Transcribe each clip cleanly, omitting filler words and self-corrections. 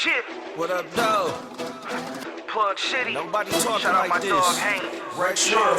Shit. What up, though? Plug City. Nobody talking Shout out like my this. dog Hank. Right Sure,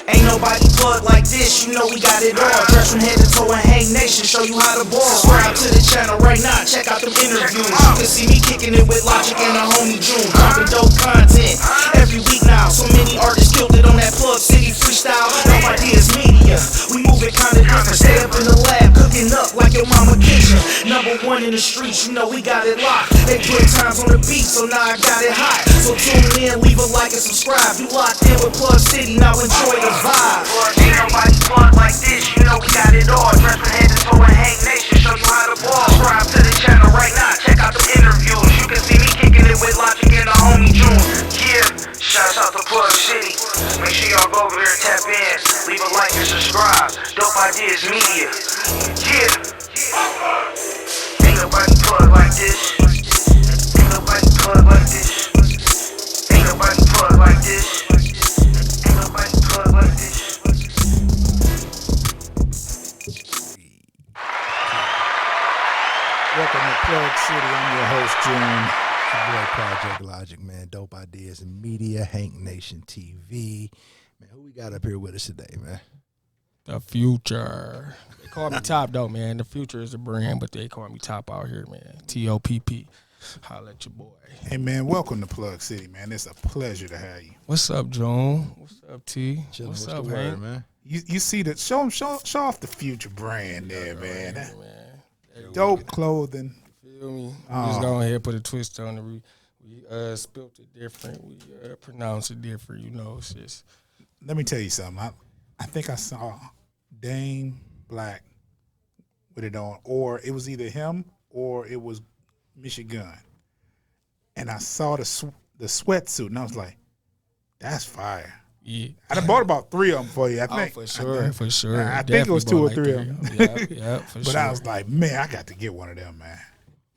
Ain't nobody plug like this, you know we got it all. Dress from head to toe and hang nation, show you how to ball. Subscribe to the channel right now, check out them interviews. You can see me kicking it with Logic and the homie June. Dropping dope content every week now. So many artists killed it on that Plug City freestyle. No ideas media, we moving kinda different. Stay up in the lab, cooking up like your mama kitchen. Number one in the streets, you know we got it locked. They put times on the beat, so now I got it hot. So tune in, leave a like and subscribe. You locked in with Plug City, now enjoy the vibe. Ain't nobody plug like this, you know we got it all. Dress from head to toe and hang nation, show you how to ball. Subscribe to the channel right now, check out the interviews. You can see me kicking it with Logic and the homie June. Yeah, shouts out to Plug City. Make sure y'all go over there and tap in. Leave a like and subscribe. Dope Ideas Media. Yeah. Ain't nobody plug like this. Ain't nobody plug like this. Ain't nobody plug like this. Ain't nobody plug like this. Welcome to Plug City. I'm your host, June. It's your boy Project Logic, man. Dope Ideas and Media, Hank Nation TV. Man, who we got up here with us today, man? The Fewtcher. They call me Top, though, man. The Fewtcher is a brand, but they call me Top out here, man. TOPP. Holla at your boy. Hey, man, welcome to Plug City, man. It's a pleasure to have you. What's up, June? What's up, T? Chilling. What's What's up, the word, Hank? man? You see that? Show off the Fewtcher brand there, man. Man. Dope clothing. Feel me? We just go ahead and put a twist on it. We spelt it different. We pronounced it different. You know, it's just. Let me tell you something. I think I saw Dame Black with it on, or it was either him or it was Michigan. And I saw the sweatsuit, and I was like, that's fire. Yeah. I done bought about 3 of them for you, I think. For sure, for sure. I think it was 2 or 3 of them. Yeah, for But sure. I was like, man, I got to get one of them, man.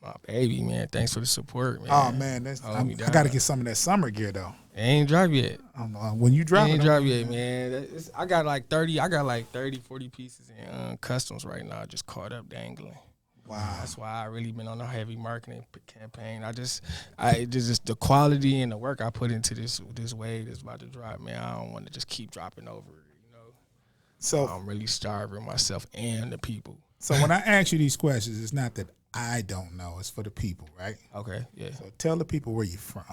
My baby, man. Thanks for the support, man. Oh, man. I got to get some of that summer gear, though. It ain't dropped yet. When you drop it it. Ain't dropped yet, man. I got like 30, 40 pieces in customs right now, just caught up dangling. Wow. That's why I really been on a heavy marketing campaign. Just the quality and the work I put into this wave that's about to drop, man. I don't want to just keep dropping over it, you know. So I'm really starving myself and the people. So when I ask you these questions, it's not that I don't know. It's for the people, right? Okay, yeah. So tell the people where you from.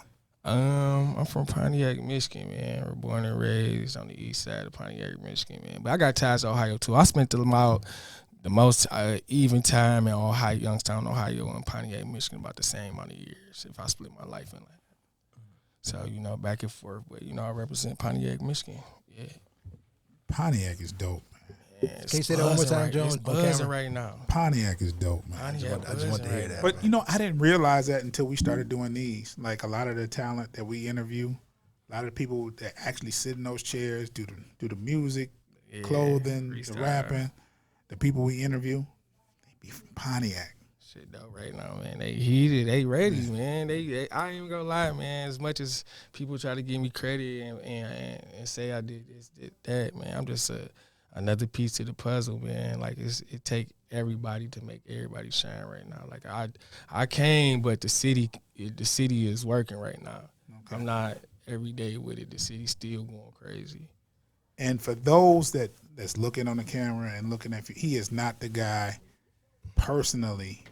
I'm from Pontiac, Michigan, man. We're born and raised on the east side of Pontiac, Michigan, man. But I got ties to Ohio, too. I spent the most even time in Ohio, Youngstown, Ohio, and Pontiac, Michigan, about the same amount of years if I split my life in that. So, you know, back and forth. But, you know, I represent Pontiac, Michigan. Yeah. Pontiac is dope, man. Can you say that one more time, Jones? It's buzzing right now. Pontiac is dope, man. Pontiac I just want to hear that. But, you know, I didn't realize that until we started doing these. Like, a lot of the talent that we interview, a lot of the people that actually sit in those chairs, do the music, clothing, freestyle. the rapping, the people we interview, they be from Pontiac. Shit though, right now, man. They heated, they ready, man. They I ain't even gonna lie, man. As much as people try to give me credit and say I did this, did that, man. I'm just another piece to the puzzle, man. Like it take everybody to make everybody shine right now. Like I came, but the city is working right now. Okay. I'm not every day with it. The city's still going crazy. And for those that's looking on the camera and looking at you, he is not the guy personally.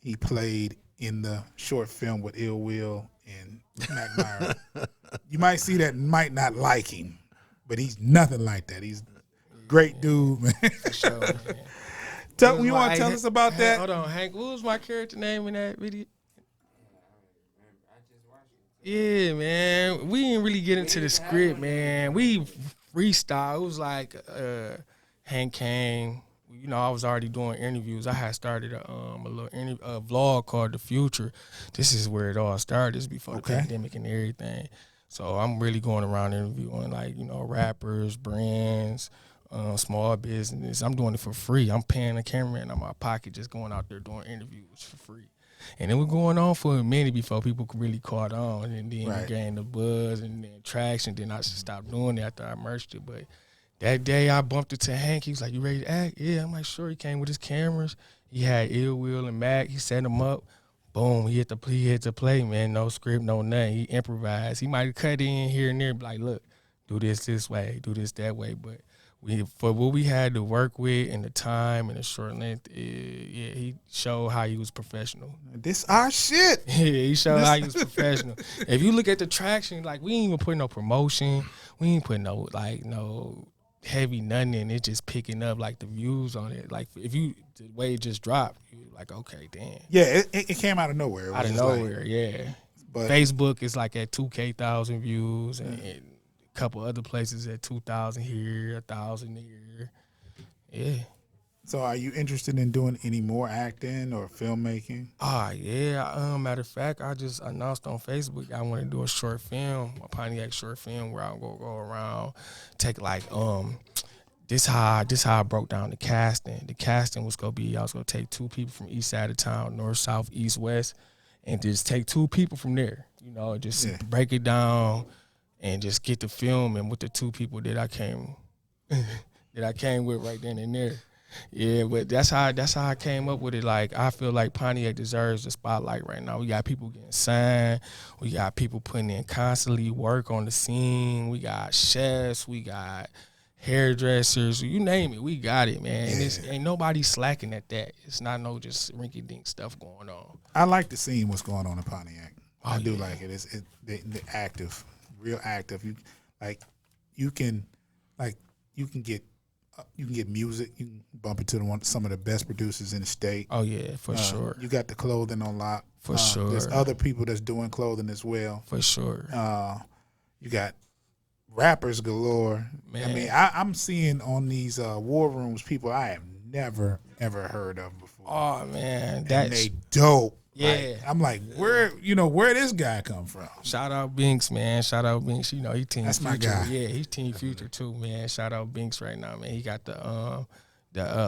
He played in the short film with Ill Will and Mac Myra. You might see that and might not like him, but he's nothing like that. He's a great dude, man. For sure, man. You want to tell us about that? Hold on, Hank. What was my character name in that video? Yeah, man. We didn't really get into the script, man. We freestyle. It was like Hank came. You know, I was already doing interviews. I had started a little vlog called The Fewtcher. This is where it all started. This is before the pandemic and everything. So I'm really going around interviewing, like, you know, rappers, brands, small business. I'm doing it for free. I'm paying the cameraman out my pocket, just going out there doing interviews for free. And it was going on for a minute before people really caught on, and then we gained the buzz and then traction. Then I just stopped doing it after I merged it. But that day I bumped into Hank. He was like, "You ready to act?" Yeah, I'm like, "Sure." He came with his cameras, He had Ill Will and Mac. He set him up. Boom, he hit the play, man. No script, no nothing. He improvised. He might have cut in here and there, be like, look, do this way, do this that way. But for what we had to work with and the time and the short length, yeah, he showed how he was professional. This our shit. Yeah, he showed how he was professional. If you look at the traction, like we ain't even put no promotion. We ain't put no heavy nothing in it, just picking up like the views on it. Like if you the way it just dropped, you like, okay, damn. Yeah, it came out of nowhere. It was Out of just nowhere, like, yeah. but Facebook is like at 2,000 views, and a couple other places at 2,000 here, 1,000 here. Yeah. so are you interested in doing any more acting or filmmaking? Yeah. Matter of fact, I just announced on Facebook I want to do a short film, a Pontiac short film, where I'm gonna go around, take like this how I broke down the casting. The casting was gonna be I was gonna take 2 people from east side of town, north, south, east, west, and just take 2 people from there. You know, just break it down and just get the film and with the 2 people that I came with right then and there. Yeah, but that's how I came up with it. Like I feel like Pontiac deserves the spotlight right now. We got people getting signed. We got people putting in constantly work on the scene. We got chefs. We got hairdressers. You name it, we got it, man. And it's, ain't nobody slacking at that. It's not no just rinky-dink stuff going on. I like the scene. What's going on in Pontiac? I do yeah. like it. It's the active, real active. You can get music. You can bump into some of the best producers in the state. Oh yeah, for sure. You got the clothing on lock. For sure. There's other people that's doing clothing as well. For sure. You got rappers galore. Man. I mean, I'm seeing on these war rooms people I have never ever heard of before. Oh man, and that's they dope. Yeah. Like, I'm like, where this guy come from? shout out Binks, man. Shout out Binks. You know, he Team That's my Future. guy. Yeah, he's Team Future too, man. Shout out Binks right now, man. He got the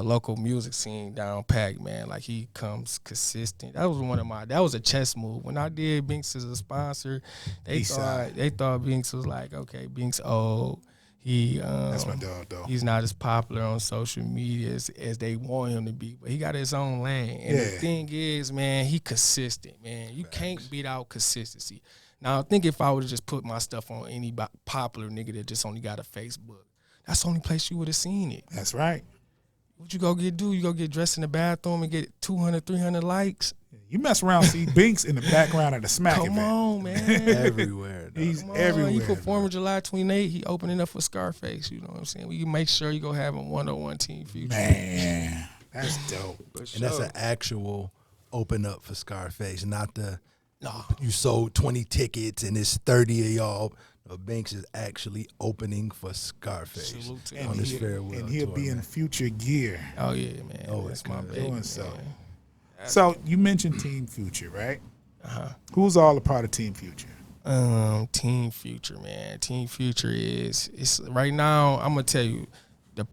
local music scene down packed, man. Like he comes consistent. That was a chess move. When I did Binks as a sponsor, they thought Binks was like, okay, Binks old. That's my dog, though. He's not as popular on social media as they want him to be, but he got his own lane. And the thing is, man, he consistent, man. You can't beat out consistency. Now, I think if I would have just put my stuff on any popular nigga that just only got a Facebook, that's the only place you would have seen it. That's right. What you go do? You go get dressed in the bathroom and get 200, 300 likes? You mess around, see Binks in the background at the Smack Come event. on, man. Everywhere. Though. He's everywhere. He performing July 28th. He opening up for Scarface. You know what I'm saying? We can make sure you go have a 101 Team Future. Man, that's dope. And that's an actual open up for Scarface, not the No. you sold 20 tickets and it's 30 of y'all. No, Banks is actually opening for Scarface Salute to on him. his farewell And he'll tour, be in man. future gear. Oh yeah, man. Oh, that's it's my good. baby. Doing so. Man. So you mentioned Team Future, right? Who's all a part of Team Future? Team Future, man. Team Future it's right now. I'm gonna tell you, the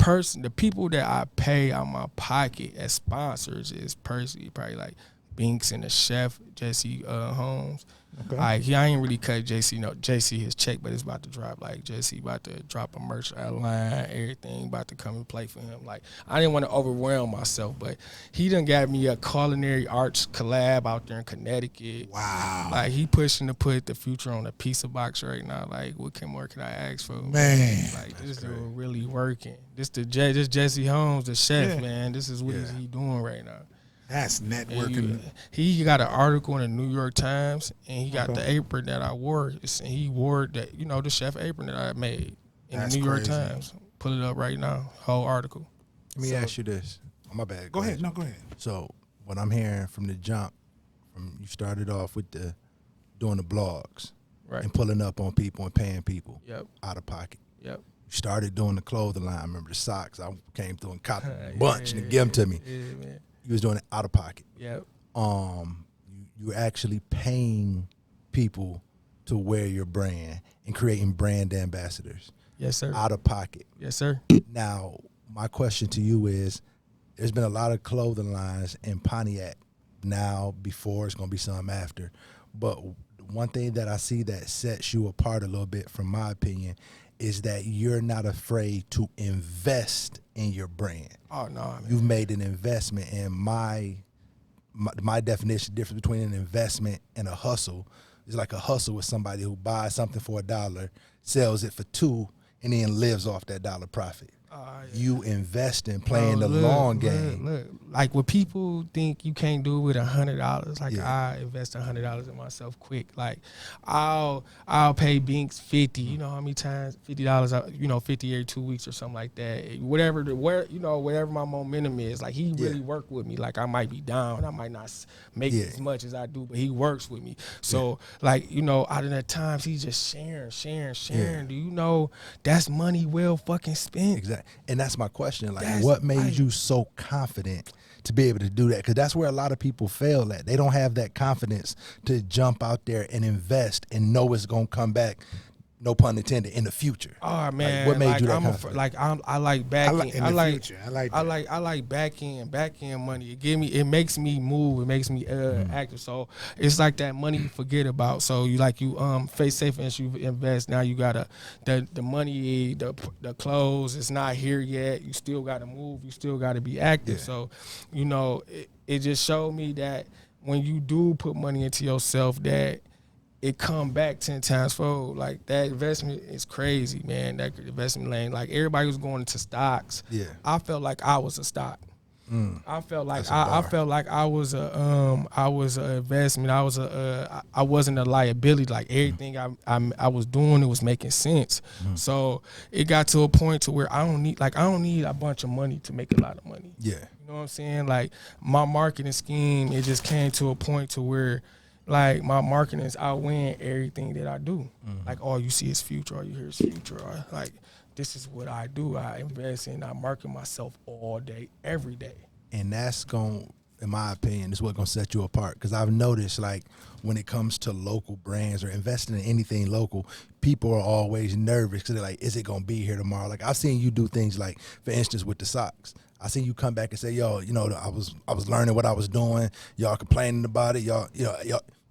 people that I pay out my pocket as sponsors is personally probably like Binks and the chef Jesse Holmes. Okay. I ain't really cut JC his check, but it's about to drop. Like Jesse about to drop a merch line, everything about to come and play for him. Like I didn't want to overwhelm myself, but he done got me a culinary arts collab out there in Connecticut. Wow. Like he pushing to put the Future on a pizza box right now. Like what more can I ask for? Man. Like this dude really working. This Jesse Holmes, the chef, Yeah. man. This is what he doing right now. That's And networking. he got an article in the New York Times, and he got the apron that I wore. And he wore that, the chef apron that I made in That's the New York crazy. Times. Pull it up right now, whole article. Let me ask you this. My bad. Go ahead. No, go ahead. So what I'm hearing from the jump, you started off with doing the blogs Right. and pulling up on people and paying people Yep. out of pocket. Yep. You started doing the clothing line. I remember the socks. I came through and caught a bunch and give them to me. Yeah, man. You was doing it out of pocket. Yep. You actually paying people to wear your brand and creating brand ambassadors Yes, sir. out of pocket. Yes, sir. Now, my question to you is, there's been a lot of clothing lines in Pontiac now, before, it's going to be some after. But one thing that I see that sets you apart a little bit, from my opinion, is that you're not afraid to invest in your brand. Oh no, man. You've made an investment, and my definition difference between an investment and a hustle is like a hustle with somebody who buys something for $1, sells it for $2, and then lives off that dollar profit. You invest in playing the long game. Look, like when people think you can't do it with $100, like I invest $100 in myself quick. Like I'll pay Binks $50. You know how many times $50? You know, 50 every 2 weeks or something like that. Whatever my momentum is. Like he really worked with me. Like I might be down, I might not make as much as I do, but he works with me. So like out of the times he's just sharing. Do you know that's money well fucking spent? Exactly. And that's my question. Like, what made you so confident to be able to do that? Because that's where a lot of people fail at. They don't have that confidence to jump out there and invest and know it's going to come back, no pun intended, in the future. Oh man, like, what made you that confident? I like back end. I like back end money. It makes me move. It makes me active. So it's like that money you forget about. So you face safe and you invest. Now you gotta the money, the clothes. It's not here yet. You still gotta move. You still gotta be active. So it just showed me that when you do put money into yourself, that it come back 10 times fold. Like that investment is crazy, man. That investment lane, like everybody was going into stocks. Yeah, I felt like I was a stock. I felt like I was a investment. I wasn't a liability. Like everything I was doing, it was making sense. So it got to a point to where I don't need a bunch of money to make a lot of money. Yeah, you know what I'm saying? Like my marketing scheme, it just came to a point to where, like, my marketing is outweighing everything that I do. Like, all you see is Fewtcher, all you hear is Fewtcher. Or, like, this is what I do. I invest in, I market myself all day, every day. And that's going, in my opinion, is what's going to set you apart. Because I've noticed, like, when it comes to local brands or investing in anything local, people are always nervous because they're like, is it going to be here tomorrow? Like, I've seen you do things like, for instance, with the socks. I seen you come back and say, yo, I was learning what I was doing. Y'all complaining about it. Y'all,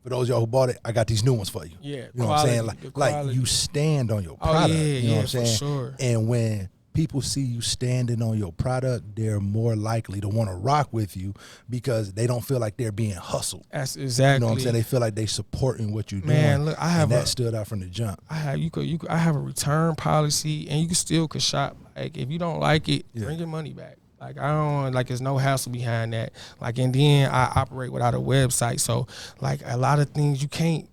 for those of y'all who bought it, I got these new ones for you. Yeah, you know what I'm saying? Like you stand on your product. You know what I'm saying? For sure. And when people see you standing on your product, they're more likely to want to rock with you because they don't feel like they're being hustled. That's exactly. You know what I'm saying? They feel like they supporting what you're doing. Man, look, that stood out from the jump. I have a return policy, and you still could shop. Like if you don't like it, bring your money back. Like I don't there's no hassle behind that. Like, and then I operate without a website, so like a lot of things you can't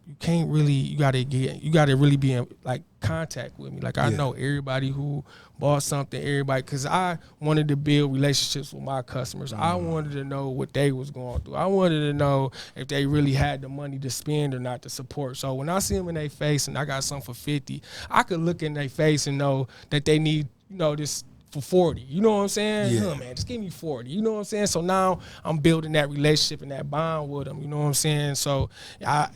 really, you gotta really be in like contact with me. Like I know everybody who bought something, because I wanted to build relationships with my customers. I wanted to know what they was going through. I wanted to know if they really had the money to spend or not to support. So when I see them in their face and I got something for 50, I could look in their face and know that they need this for 40, you know what I'm saying? Yeah, man, just give me 40, you know what I'm saying? So now I'm building that relationship and that bond with them, you know what I'm saying? So that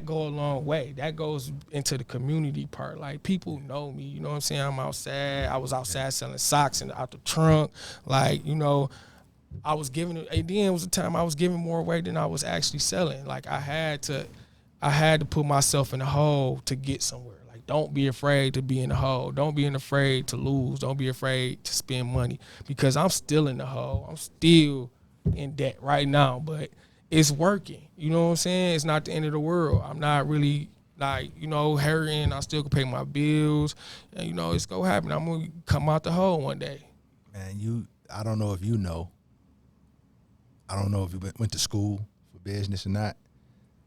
go a long way. That goes into the community part. Like people know me, you know what I'm saying? I'm outside. I was outside selling socks and out the trunk. Like, I was giving it. And then it was a time I was giving more away than I was actually selling. Like I had to put myself in the hole to get somewhere. Don't be afraid to be in the hole. Don't be afraid to lose. Don't be afraid to spend money, because I'm still in the hole. I'm still in debt right now, but it's working. You know what I'm saying? It's not the end of the world. I'm not really hurrying. I still can pay my bills, and it's gonna happen. I'm gonna come out the hole one day. Man, I don't know if you know. I don't know if you went to school for business or not.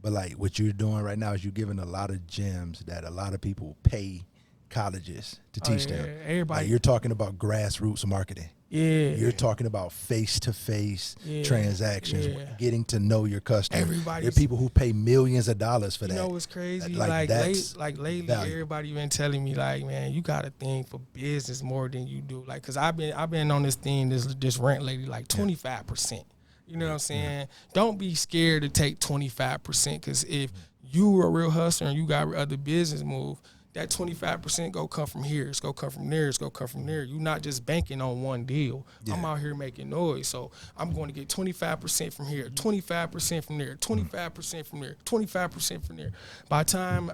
But like what you're doing right now is you're giving a lot of gems that a lot of people pay colleges to teach them. Everybody, like you're talking about grassroots marketing. Yeah, you're talking about face-to-face transactions, getting to know your customer. There are people who pay millions of dollars for that. You know what's crazy? Lately, everybody been telling me like, man, you got a thing for business more than you do. Like, cause I've been on this thing, this rent lately, like 25%. You know what I'm saying? Yeah. Don't be scared to take 25%, because if you are a real hustler and you got other business move, that 25% go come from here. It's go come from there. It's go come from there. You're not just banking on one deal. Yeah. I'm out here making noise, so I'm going to get 25% from here, 25% from there, 25% from there, 25% from there. By time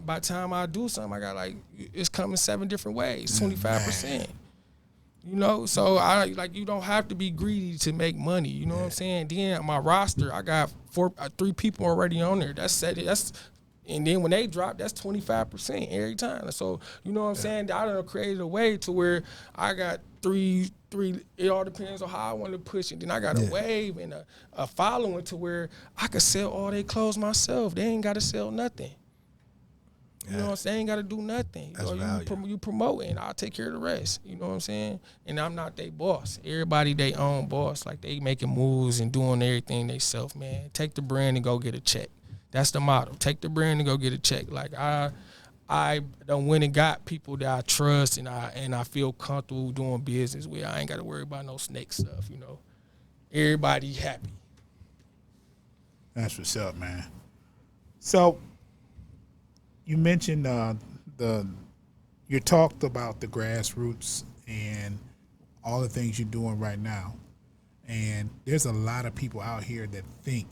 I do something, I got like it's coming 7 different ways, 25%. You know, so you don't have to be greedy to make money. You know what I'm saying? Then my roster, I got 3 people already on there. And then when they drop, that's 25% every time. So you know what I'm saying? I done created a way to where I got three. It all depends on how I want to push it. Then I got a wave and a following to where I could sell all their clothes myself. They ain't got to sell nothing. You know what I'm saying? They ain't got to do nothing. You promoting, I'll take care of the rest. You know what I'm saying? And I'm not their boss. Everybody they own boss. Like, they making moves and doing everything they self, man. Take the brand and go get a check. That's the motto. Take the brand and go get a check. Like, I done went and got people that I trust and I feel comfortable doing business with. I ain't got to worry about no snake stuff, you know. Everybody happy. That's what's up, man. So, you mentioned you talked about the grassroots and all the things you're doing right now. And there's a lot of people out here that think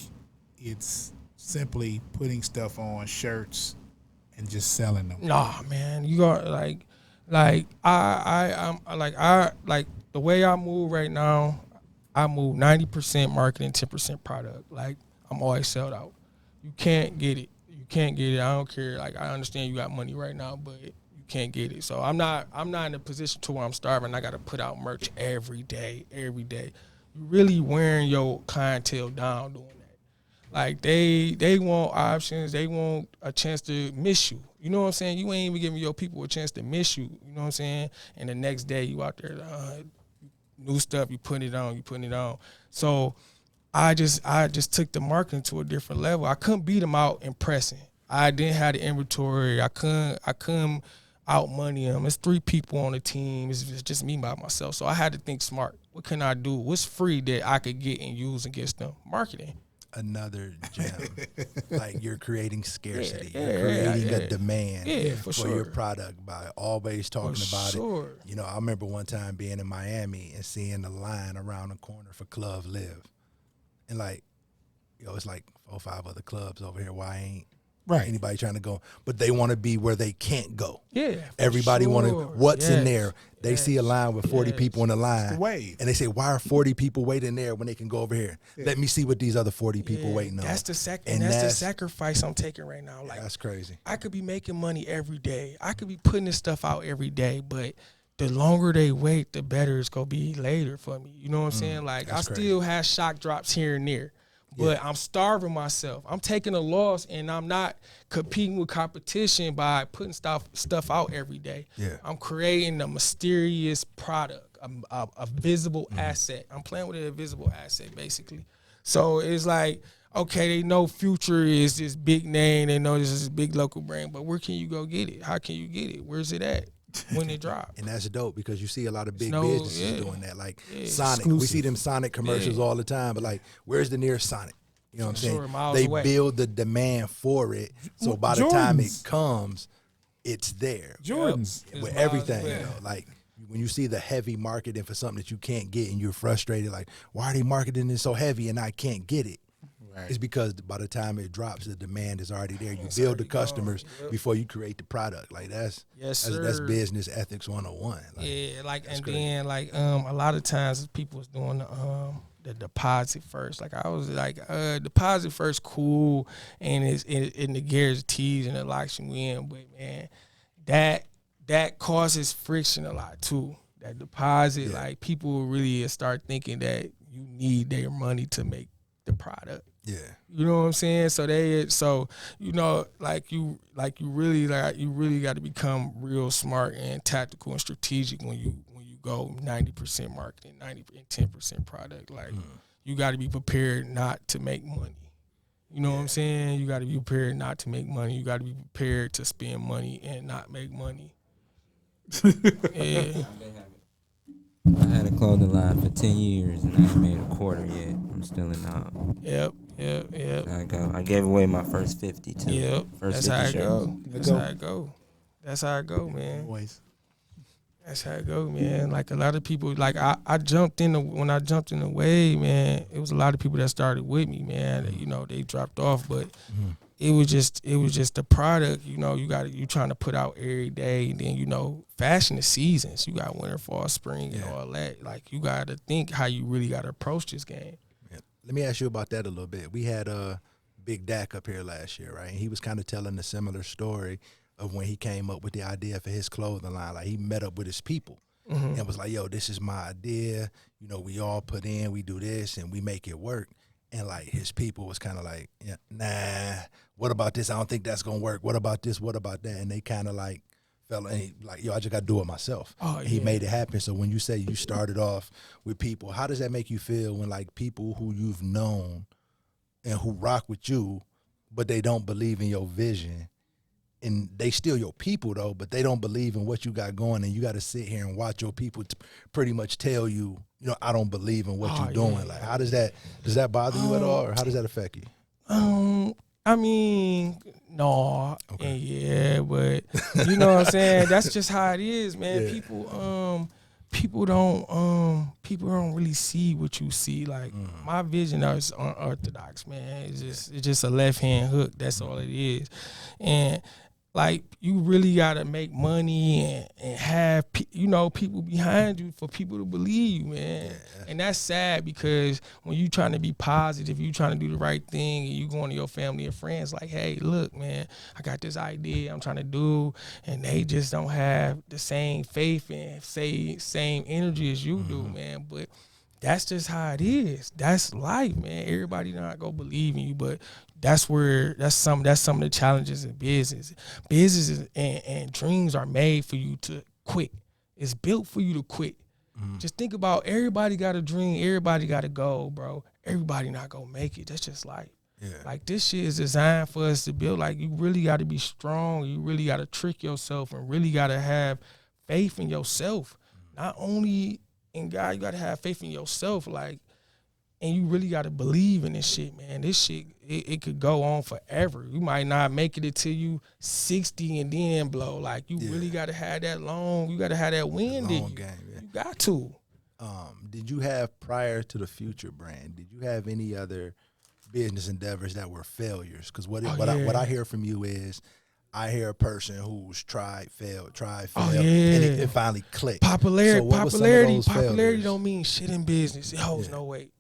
it's simply putting stuff on shirts and just selling them. Nah, man, you got like I'm like the way I move right now. I move 90% marketing, 10% product. Like, I'm always sold out. You can't get it. Can't get it. I don't care. Like, I understand you got money right now, but you can't get it. So I'm not in a position to where I'm starving. I got to put out merch every day. You really wearing your clientele down doing that. Like, they want options. They want a chance to miss you. You know what I'm saying? You ain't even giving your people a chance to miss you. You know what I'm saying? And the next day you out there, new stuff. You putting it on. So I just took the marketing to a different level. I couldn't beat them out in pressing. I didn't have the inventory. I couldn't out money them. It's 3 people on the team. It's just me by myself. So I had to think smart. What can I do? What's free that I could get and use against them? Marketing. Another gem. Like, you're creating scarcity. You're creating a demand for your product by always talking about it. You know, I remember one time being in Miami and seeing the line around the corner for Club Live. And like, it's like 4 or 5 other clubs over here. Why ain't anybody trying to go? But they want to be where they can't go. Yeah. Everybody want to, what's in there? They see a line with 40 people in the line. The wave. And they say, why are 40 people waiting there when they can go over here? Let me see what these other 40 people waiting on. That's the sacrifice I'm taking right now. Like, that's crazy. I could be making money every day. I could be putting this stuff out every day, but the longer they wait, the better it's going to be later for me. You know what I'm saying? Like, I still have shock drops here and there, but I'm starving myself. I'm taking a loss, and I'm not competing with competition by putting stuff out every day. Yeah. I'm creating a mysterious product, a visible asset. I'm playing with a visible asset, basically. So it's like, okay, they know Fewtcher is this big name. They know this is a big local brand, but where can you go get it? How can you get it? Where's it at? When it drop. And that's dope, because you see a lot of big businesses doing that. Like Sonic. Exclusive. We see them Sonic commercials all the time, but like, where's the nearest Sonic? You know what I'm saying? They away. Build the demand for it, so by the time it comes, it's there. Jordans. With everything, you know, like when you see the heavy marketing for something that you can't get and you're frustrated, like, why are they marketing it so heavy and I can't get it? Right. It's because by the time it drops, the demand is already there. You build the customers before you create the product. Like, that's business ethics 101. Like, then a lot of times people was doing the deposit first. Like, I was like, deposit first, cool, and it's in the guarantees and it locks you in. But man, that causes friction a lot too. That deposit, like, people really start thinking that you need their money to make the product. Yeah. You know what I'm saying? So you know, you really got to become real smart and tactical and strategic when you go 90% marketing, 10% product. Like, you got to be prepared not to make money. You know what I'm saying? You got to be prepared not to make money. You got to be prepared to spend money and not make money. Yeah. I had a clothing line for 10 years and I ain't made a quarter yet. I'm still in Yep. I gave away my first 50 too. Yep. First That's 50 how it shirts. go. That's how it go. That's how it go, man. Always. That's how it go, man. Like a lot of people, like I jumped in when I jumped in the wave, man. It was a lot of people that started with me, man. That, you know, they dropped off, but it was just the product. You know, you trying to put out every day, and then you know, fashion is seasons. You got winter, fall, spring, and all that. Like you got to think how you really got to approach this game. Yeah. Let me ask you about that a little bit. We had Big Dak up here last year, right? And he was kind of telling a similar story of when he came up with the idea for his clothing line. Like he met up with his people and was like, yo, this is my idea. You know, we all put in, we do this and we make it work. And like his people was kind of like, yeah, nah, what about this? I don't think that's going to work. What about this? What about that? And they kind of like felt like, yo, I just got to do it myself. And he made it happen. So when you say you started off with people, how does that make you feel when like people who you've known and who rock with you, but they don't believe in your vision? And they still your people though, but they don't believe in what you got going, and you got to sit here and watch your people pretty much tell you, you know, I don't believe in what you're doing. Like, how does that bother you at all, or how does that affect you? I mean, no, and yeah, but you know what I'm saying. That's just how it is, man. Yeah. People don't really see what you see. Like my vision is unorthodox, man. It's just a left hand hook. That's all it is, and like you really gotta make money and have people behind you for people to believe you, man. And that's sad because when you trying to be positive, you trying to do the right thing, and you going to your family and friends like, hey, look, man, I got this idea I'm trying to do, and they just don't have the same faith and same energy as you do, man. But that's just how it is. That's life, man. Everybody not gonna believe in you, but that's some of the challenges in business. Businesses and dreams are made for you to quit. It's built for you to quit. Just think about everybody got a dream, everybody got a goal, bro. Everybody not gonna make it. That's just life. Yeah. Like this shit is designed for us to build. Like you really got to be strong. You really got to trick yourself and really got to have faith in yourself. Not only in God, you got to have faith in yourself. Like, and you really got to believe in this shit, man. This shit, it could go on forever. You might not make it until you 60 and then blow. Like, you really got to have that you got to have that wind in you. Game, You got to. Did you have, prior to the Fewtcher brand, did you have any other business endeavors that were failures? Because what I hear from you is, I hear a person who's tried, failed, and it finally clicked. Popularity don't mean shit in business. It holds no weight.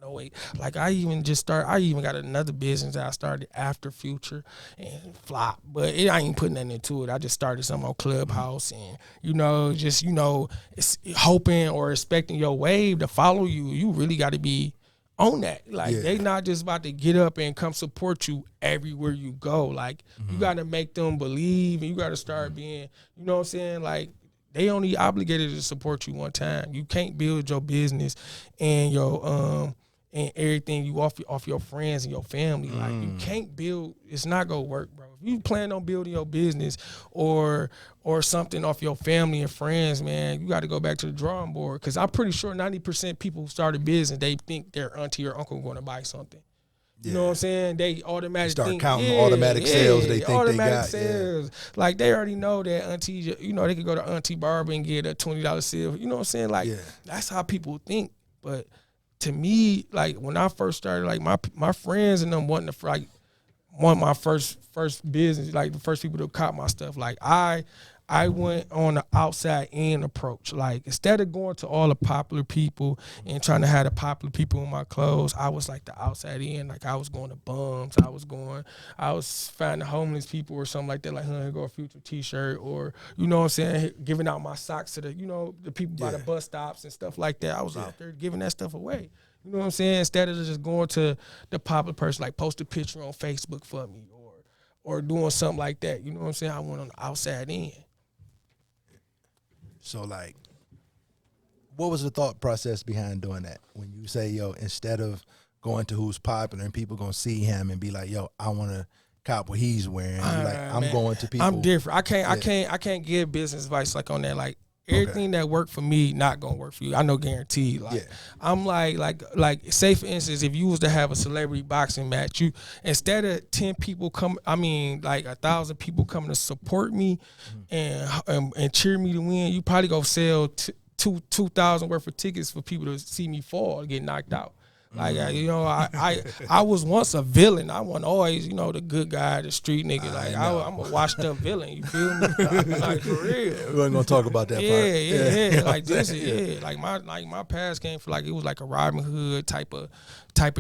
No weight. Like I even got another business that I started after Fewtcher and flop, but I ain't putting nothing into it. I just started something on Clubhouse and it's hoping or expecting your wave to follow you. You really got to be on that. Like they not just about to get up and come support you everywhere you go. Like you got to make them believe, and you got to start being, you know what I'm saying? Like they only obligated to support you one time. You can't build your business and your and everything you off your friends and your family. Like you can't build. It's not gonna work, bro. If you plan on building your business or something off your family and friends, man, you got to go back to the drawing board. Because I'm pretty sure 90% people who start a business, they think their auntie or uncle going to buy something. You know what I'm saying? They automatically start counting automatic sales. They think automatic they got sales. Like they already know that auntie. You know they could go to Auntie Barber and get a $20 sale. You know what I'm saying? Like that's how people think. But to me, like when I first started, like my friends and them wanting to like one of my first business, like the first people to cop my stuff. Like I went on the outside in approach. Like instead of going to all the popular people and trying to have the popular people in my clothes, I was like the outside in. Like I was going to bums. I was finding homeless people or something like that. Like, here go a Fewtcher t-shirt, or you know what I'm saying, giving out my socks to the people by the bus stops and stuff like that. I was out there giving that stuff away. You know what I'm saying? Instead of just going to the popular person, like post a picture on Facebook for me or doing something like that. You know what I'm saying? I went on the outside in. So, like, what was the thought process behind doing that? When you say, yo, instead of going to who's popular and people going to see him and be like, yo, I want to cop what he's wearing. You're like, I'm going to people. I'm different. I can't give business advice like on that. Like, Everything that worked for me not gonna work for you. I know guaranteed. Like I'm like say for instance, if you was to have a celebrity boxing match, you instead of 10 people like 1,000 people coming to support me and cheer me to win, you probably go sell 2,000 worth of tickets for people to see me fall and get knocked out. Like I was once a villain. I wasn't always, the good guy, the street nigga. Like I'm a washed up villain. You feel me? Like for real. We wasn't gonna talk about that part. Yeah. Like this is Like my past came for it was like a Robin Hood type of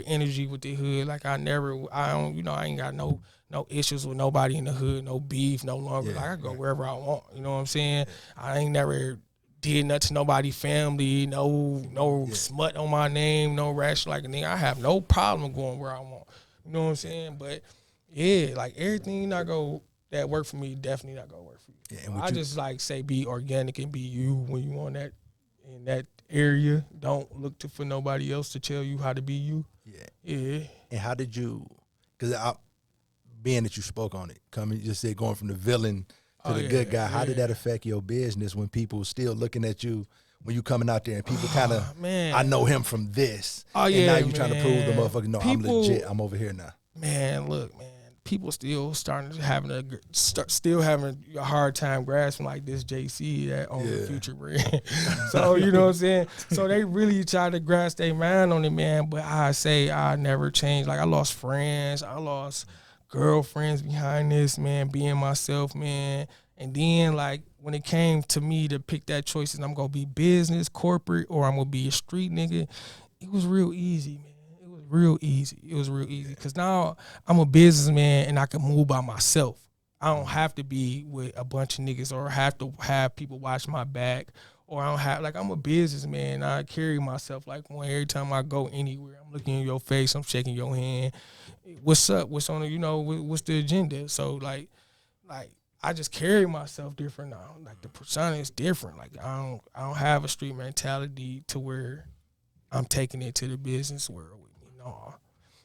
energy with the hood. Like I ain't got no issues with nobody in the hood, no beef, no longer. Like I go wherever I want. You know what I'm saying? I ain't never did nothing to nobody family, no smut on my name, no rash like a nigga. I have no problem going where I want. You know what I'm saying? But like everything that work for me definitely not gonna work for you. Yeah, I just say be organic and be you when you on that in that area. Don't look for nobody else to tell you how to be you. Yeah. And how did you? Because being that you spoke on it, going from the villain to the good guy, how did that affect your business when people still looking at you when you coming out there and people kind of, I know him from this, and now you trying to prove the motherfucker, no, I'm legit, I'm over here now. Man, look, man, people still having a hard time grasping like this JC that on the Fewtcher brand. So you know what I'm saying. So they really try to grasp their mind on it, man. But I say I never changed. Like I lost friends, I lost girlfriends behind this, man, being myself, man. And then, like, when it came to me to pick that choice, and I'm going to be business, corporate, or I'm going to be a street nigga, it was real easy, man. It was real easy. Because now I'm a businessman and I can move by myself. I don't have to be with a bunch of niggas or have to have people watch my back. Or I don't have, I'm a businessman. I carry myself like one every time I go anywhere. I'm looking in your face. I'm shaking your hand. What's up? What's on the, what's the agenda? So, like I just carry myself different now. Like, the persona is different. Like, I don't have a street mentality to where I'm taking it to the business world with me. No.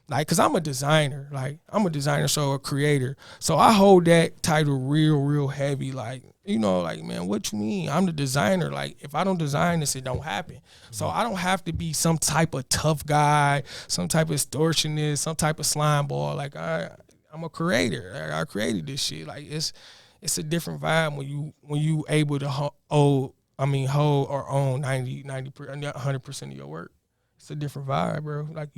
Like, because I'm a designer. Like, I'm a designer, so a creator. So I hold that title real heavy. Like, man, what you mean? I'm the designer. Like, if I don't design this, it don't happen. So I don't have to be some type of tough guy, some type of extortionist, some type of slime ball. Like, I'm a creator. I created this shit. Like, it's a different vibe when you able to hold or own 100% of your work. It's a different vibe, bro. Like,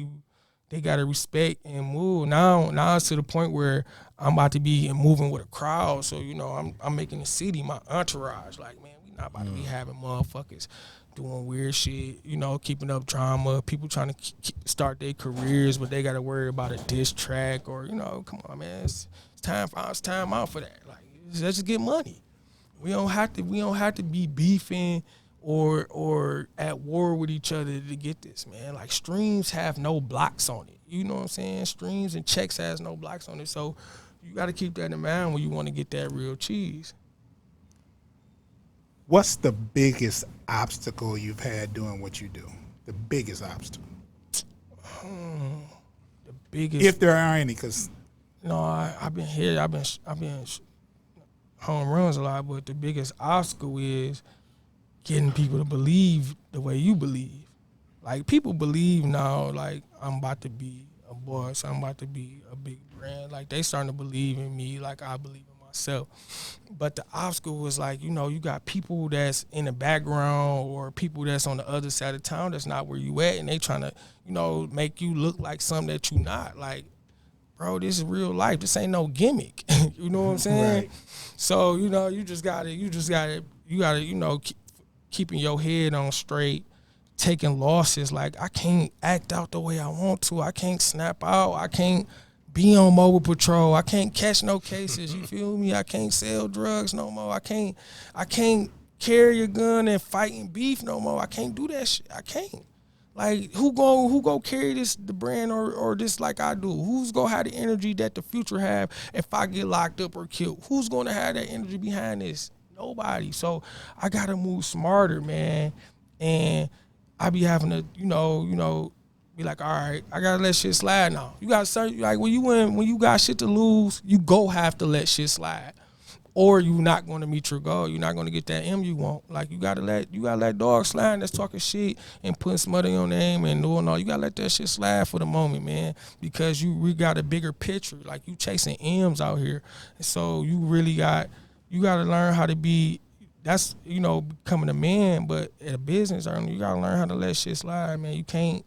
they gotta respect and move. Now it's to the point where I'm about to be moving with a crowd. So I'm making the city my entourage. Like, man, we not about to be having motherfuckers doing weird shit. Keeping up drama. People trying to start their careers, but they gotta worry about a diss track or come on, man. It's time out for that. Like, let's just get money. We don't have to be beefing or at war with each other to get this, man. Like, streams have no blocks on it. You know what I'm saying? Streams and checks has no blocks on it. So you got to keep that in mind when you want to get that real cheese. What's the biggest obstacle you've had doing what you do? The biggest obstacle? The biggest. If there are any, because. No, I've been here. I've been home runs a lot, but the biggest obstacle is getting people to believe the way you believe. Like, people believe now, like, I'm about to be a boss, I'm about to be a big brand. Like, they starting to believe in me like I believe in myself. But the obstacle was like, you got people that's in the background or people that's on the other side of town that's not where you at, and they trying to, make you look like something that you not. Like, bro, this is real life. This ain't no gimmick. You know what I'm saying? Right. So, you just gotta, keeping your head on straight, taking losses. Like, I can't act out the way I want to. I can't snap out. I can't be on mobile patrol. I can't catch no cases. You feel me? I can't sell drugs no more. I can't carry a gun and fighting beef no more. I can't do that shit. I can't. Like, who go carry the brand or this like I do? Who's gonna have the energy that the Fewtcher have if I get locked up or killed? Who's gonna have that energy behind this? Nobody. So I gotta move smarter, man. And I be having to, be like, all right, I gotta let shit slide now. You gotta start, like, when you got shit to lose, you go have to let shit slide. or you not going to meet your goal. You're not going to get that M you want. Like you gotta let dog slide that's talking shit and putting smut on your name and doing all. You gotta let that shit slide for the moment, man, because we got a bigger picture. Like you chasing M's out here, and so you got to learn how to be. That's becoming a man, but at a business, you gotta learn how to let shit slide, man. You can't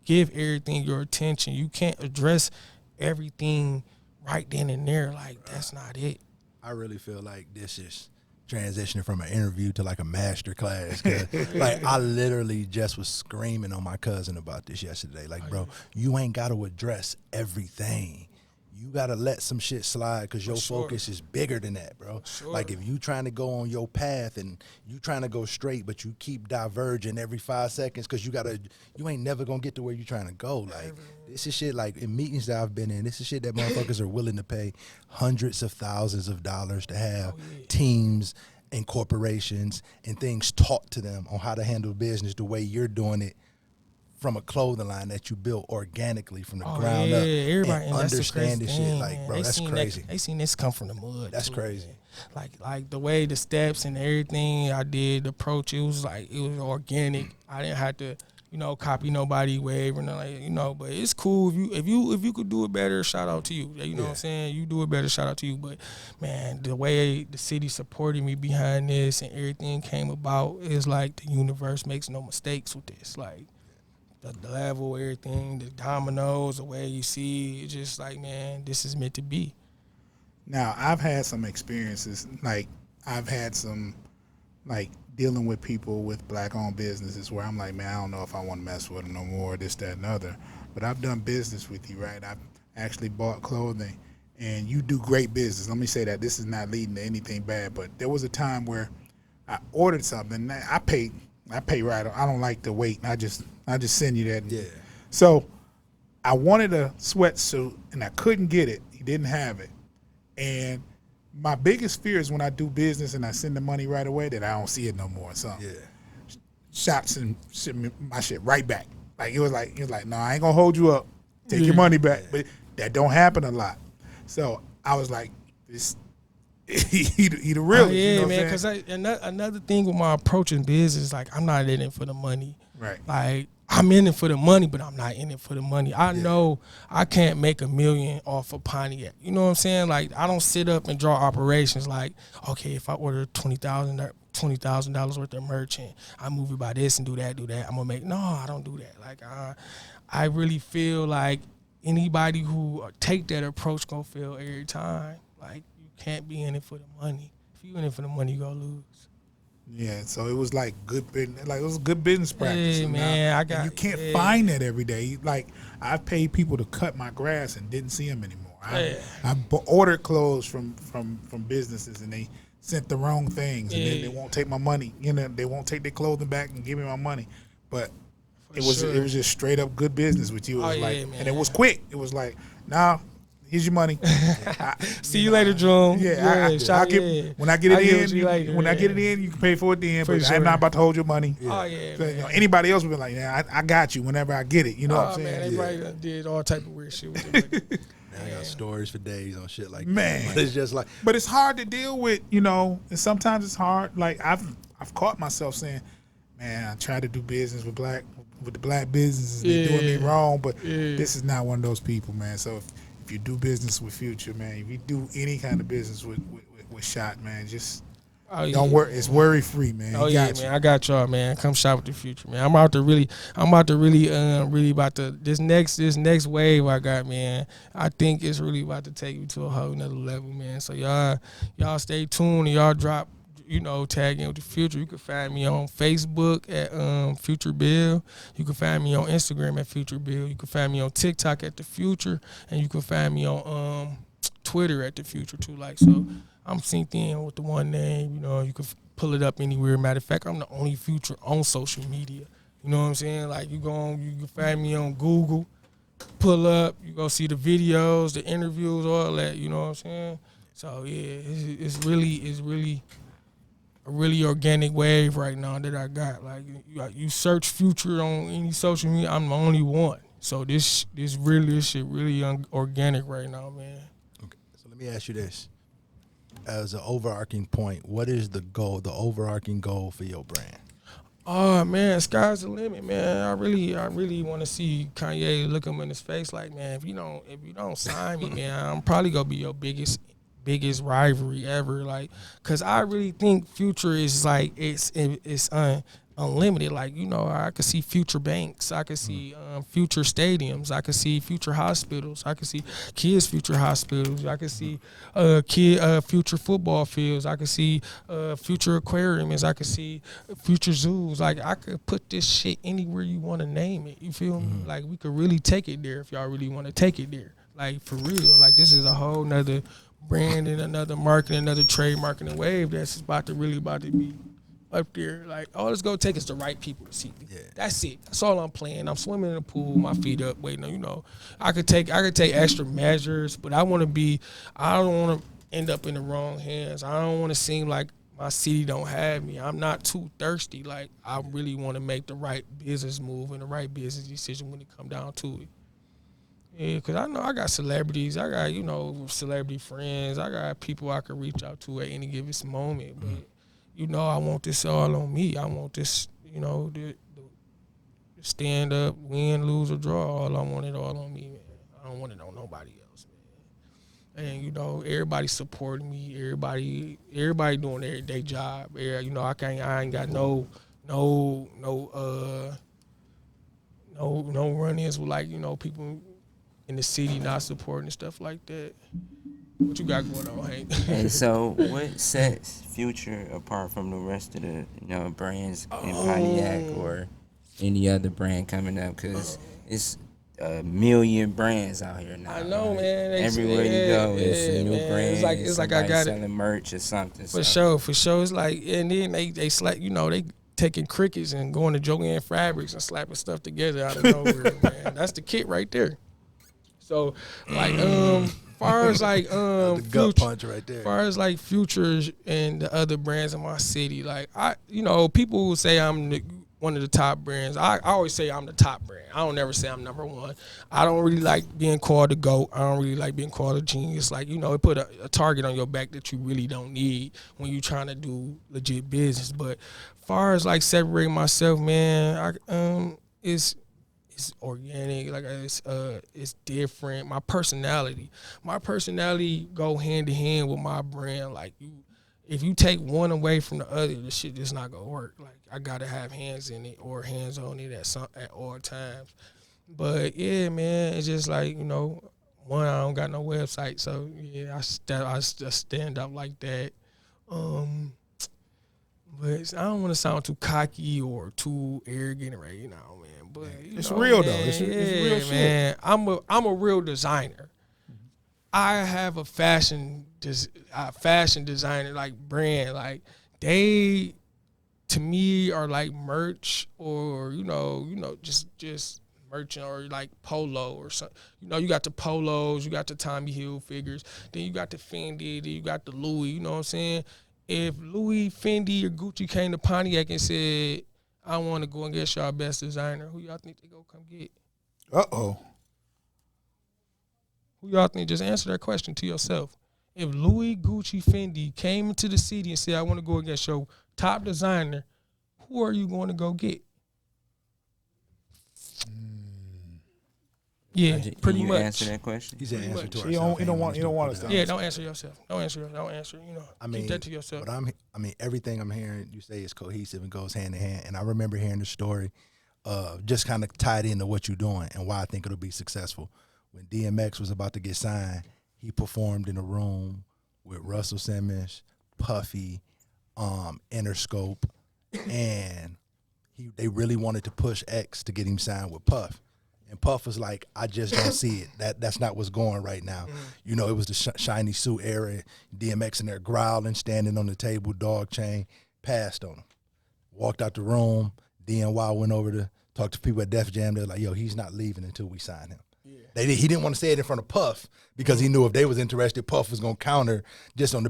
give everything your attention. You can't address everything right then and there. Like that's not it. I really feel like this is transitioning from an interview to like a master class. 'Cause, like I literally just was screaming on my cousin about this yesterday. Like, bro, you ain't got to address everything. You got to let some shit slide because your focus is bigger than that, bro. Like if you trying to go on your path and you trying to go straight, but you keep diverging every 5 seconds because you ain't never going to get to where you trying to go. Like this is shit like in meetings that I've been in, this is shit that motherfuckers are willing to pay hundreds of thousands of dollars to have teams and corporations and things taught to them on how to handle business the way you're doing it from a clothing line that you built organically from the ground up. Everybody and understand this shit. Like, bro, that's crazy. They seen this come from the mud. That's too, crazy. Man. Like the way the steps and everything I did, the approach, it was organic. I didn't have to, copy nobody wave or nothing, but it's cool if you could do it better, shout out to you. You know what I'm saying? You do it better, shout out to you. But man, the way the city supported me behind this and everything came about is like the universe makes no mistakes with this. Like the level, everything, the dominoes, the way you see, it's just like, man, this is meant to be. Now, I've had some experiences, like I've had some, like dealing with people with black-owned businesses where I'm like, man, I don't know if I want to mess with them no more, this, that, and other. But I've done business with you, right? I've actually bought clothing, and you do great business. Let me say that. This is not leading to anything bad, but there was a time where I ordered something. I pay right. I don't like to wait. I just send you that. Yeah. So I wanted a sweatsuit, and I couldn't get it. He didn't have it. And my biggest fear is when I do business and I send the money right away that I don't see it no more or something. Yeah. Shots and send my shit right back. Like it was like, no, I ain't gonna hold you up. Take your money back. But that don't happen a lot. So I was like, this he the realest. Yeah, man. Because another thing with my approach in business, like I'm not in it for the money. Right. Like I'm in it for the money, but I'm not in it for the money. I know I can't make $1 million off of Pontiac. You know what I'm saying? Like I don't sit up and draw operations like, okay, if I order $20,000 worth of merch and I move it by this and do that, I'm gonna make. No, I don't do that. Like I really feel like anybody who take that approach gonna fail every time. Like you can't be in it for the money. If you in it for the money, you gonna lose. Yeah, so it was like good business. Like it was good business practice. Hey, man, you can't find that every day. Like I've paid people to cut my grass and didn't see them anymore. I ordered clothes from businesses and they sent the wrong things and then they won't take my money. They won't take their clothing back and give me my money. But it was just straight up good business with you. It was and it was quick. It was like, nah, here's your money. See you later, Jerome. When I get it in, you can pay for it then. But I'm not about to hold your money. Yeah. Oh yeah. So, anybody else would be like, yeah, I got you whenever I get it. You know what I'm saying? Man, they probably did all type of weird shit with it. I got stories for days on shit like man. That. But it's just like, but it's hard to deal with, and sometimes it's hard. Like I've caught myself saying, man, I try to do business with the black businesses, they're doing me wrong, but this is not one of those people, man. So if you do business with Fewtcher, man, if you do any kind of business with Shot, man, just don't worry. It's worry free, man. Man, I got y'all, man. Come shop with the Fewtcher, man. I'm about to really this next wave I got, man. I think it's really about to take you to a whole nother level, man. So y'all stay tuned and y'all drop. Tag in with the Fewtcher. You can find me on Facebook at Fewtcher Bill. You can find me on Instagram at Fewtcher Bill. You can find me on TikTok at the Fewtcher, and you can find me on Twitter at the Fewtcher too. Like so, I'm synced in with the one name. You can pull it up anywhere. Matter of fact, I'm the only Fewtcher on social media. You know what I'm saying? Like you can find me on Google. Pull up. You go see the videos, the interviews, all that. You know what I'm saying? So yeah, it's really a really organic wave right now that I got. Like you search Fewtcher on any social media, I'm the only one. So this shit really organic right now, man. Okay, so let me ask you this: as an overarching point, what is the goal, the overarching goal for your brand? Oh man, sky's the limit, man. I really want to see Kanye look him in his face like, man, if you don't sign me, man, I'm probably gonna be your biggest rivalry ever. Like, cause I really think Future is like it's unlimited. Like, I could see Future banks, I could see Future stadiums, I could see Future hospitals, I could see kids Future hospitals, I could see Future football fields, I could see Future aquariums, I could see Future zoos. Like, I could put this shit anywhere you want to name it. You feel me? Like, we could really take it there if y'all really want to take it there. Like, for real. Like, this is a whole nother brand and another marketing, another trade marketing wave that's about to be up there. Like, all it's gonna take is the right people to see me. Yeah. That's it. That's all I'm playing. I'm swimming in the pool, my feet up, waiting on, I could take extra measures, but I don't want to end up in the wrong hands. I don't want to seem like my city don't have me. I'm not too thirsty. Like, I really want to make the right business move and the right business decision when it come down to it. Yeah, because I know I got celebrities. I got, celebrity friends. I got people I can reach out to at any given moment. But, I want this all on me. I want this, the stand up, win, lose, or draw. I want it all on me, man. I don't want it on nobody else, man. And, everybody supporting me. Everybody doing their job. I ain't got no run-ins with, like, people in the city not supporting and stuff like that. What you got going on, Hank? And so, what sets Fewtcher apart from the rest of the brands in Pontiac or any other brand coming up? Because it's a million brands out here now. I know, right? Man. Everywhere you go, it's a new brand. It's like I got selling merch or something. For sure. It's like, and then they slap, they taking crickets and going to Joanne Fabrics and slapping stuff together out of nowhere, man. That's the kit right there. So, like, far as like the gut punch right there. Far as like Fewtcher and the other brands in my city, like people will say I'm one of the top brands. I always say I'm the top brand. I don't ever say I'm number one. I don't really like being called a GOAT. I don't really like being called a genius. Like, it put a target on your back that you really don't need when you're trying to do legit business. But far as like separating myself, man, it's organic, like it's different. My personality go hand in hand with my brand. Like, if you take one away from the other, the shit just not gonna work. Like, I gotta have hands in it or hands on it at all times. But yeah, man, it's just like, one, I don't got no website, so yeah, I stand up like that. But I don't want to sound too cocky or too arrogant right now, man. But it's real, though. It's real shit. Man. I'm a real designer. I have a fashion designer, like, brand. Like, they, to me, are like merch or just merchant or like polo or something. You got the polos, you got the Tommy Hilfiger, then you got the Fendi, then you got the Louis. You know what I'm saying? If Louis, Fendi, or Gucci came to Pontiac and said, I want to go and get y'all best designer, who y'all think they go come get? Uh-oh. Who y'all think? Just answer that question to yourself. If Louis, Gucci, Fendi came into the city and said, I want to go against your top designer, who are you going to go get? Yeah, pretty much. Answer that question. He's an answer to ourselves. You don't want to. Yeah, don't answer yourself. Don't answer. Keep that to yourself. But everything I'm hearing you say is cohesive and goes hand in hand. And I remember hearing the story, just kind of tied into what you're doing and why I think it'll be successful. When DMX was about to get signed, he performed in a room with Russell Simmons, Puffy, Interscope, and they really wanted to push X to get him signed with Puff. And Puff was like, I just don't see it. That's not what's going right now. Mm-hmm. It was the shiny suit era. DMX in there growling, standing on the table, dog chain, passed on him. Walked out the room. DNY went over to talk to people at Def Jam. They're like, yo, he's not leaving until we sign him. Yeah. He didn't want to say it in front of Puff because he knew if they was interested, Puff was going to counter just on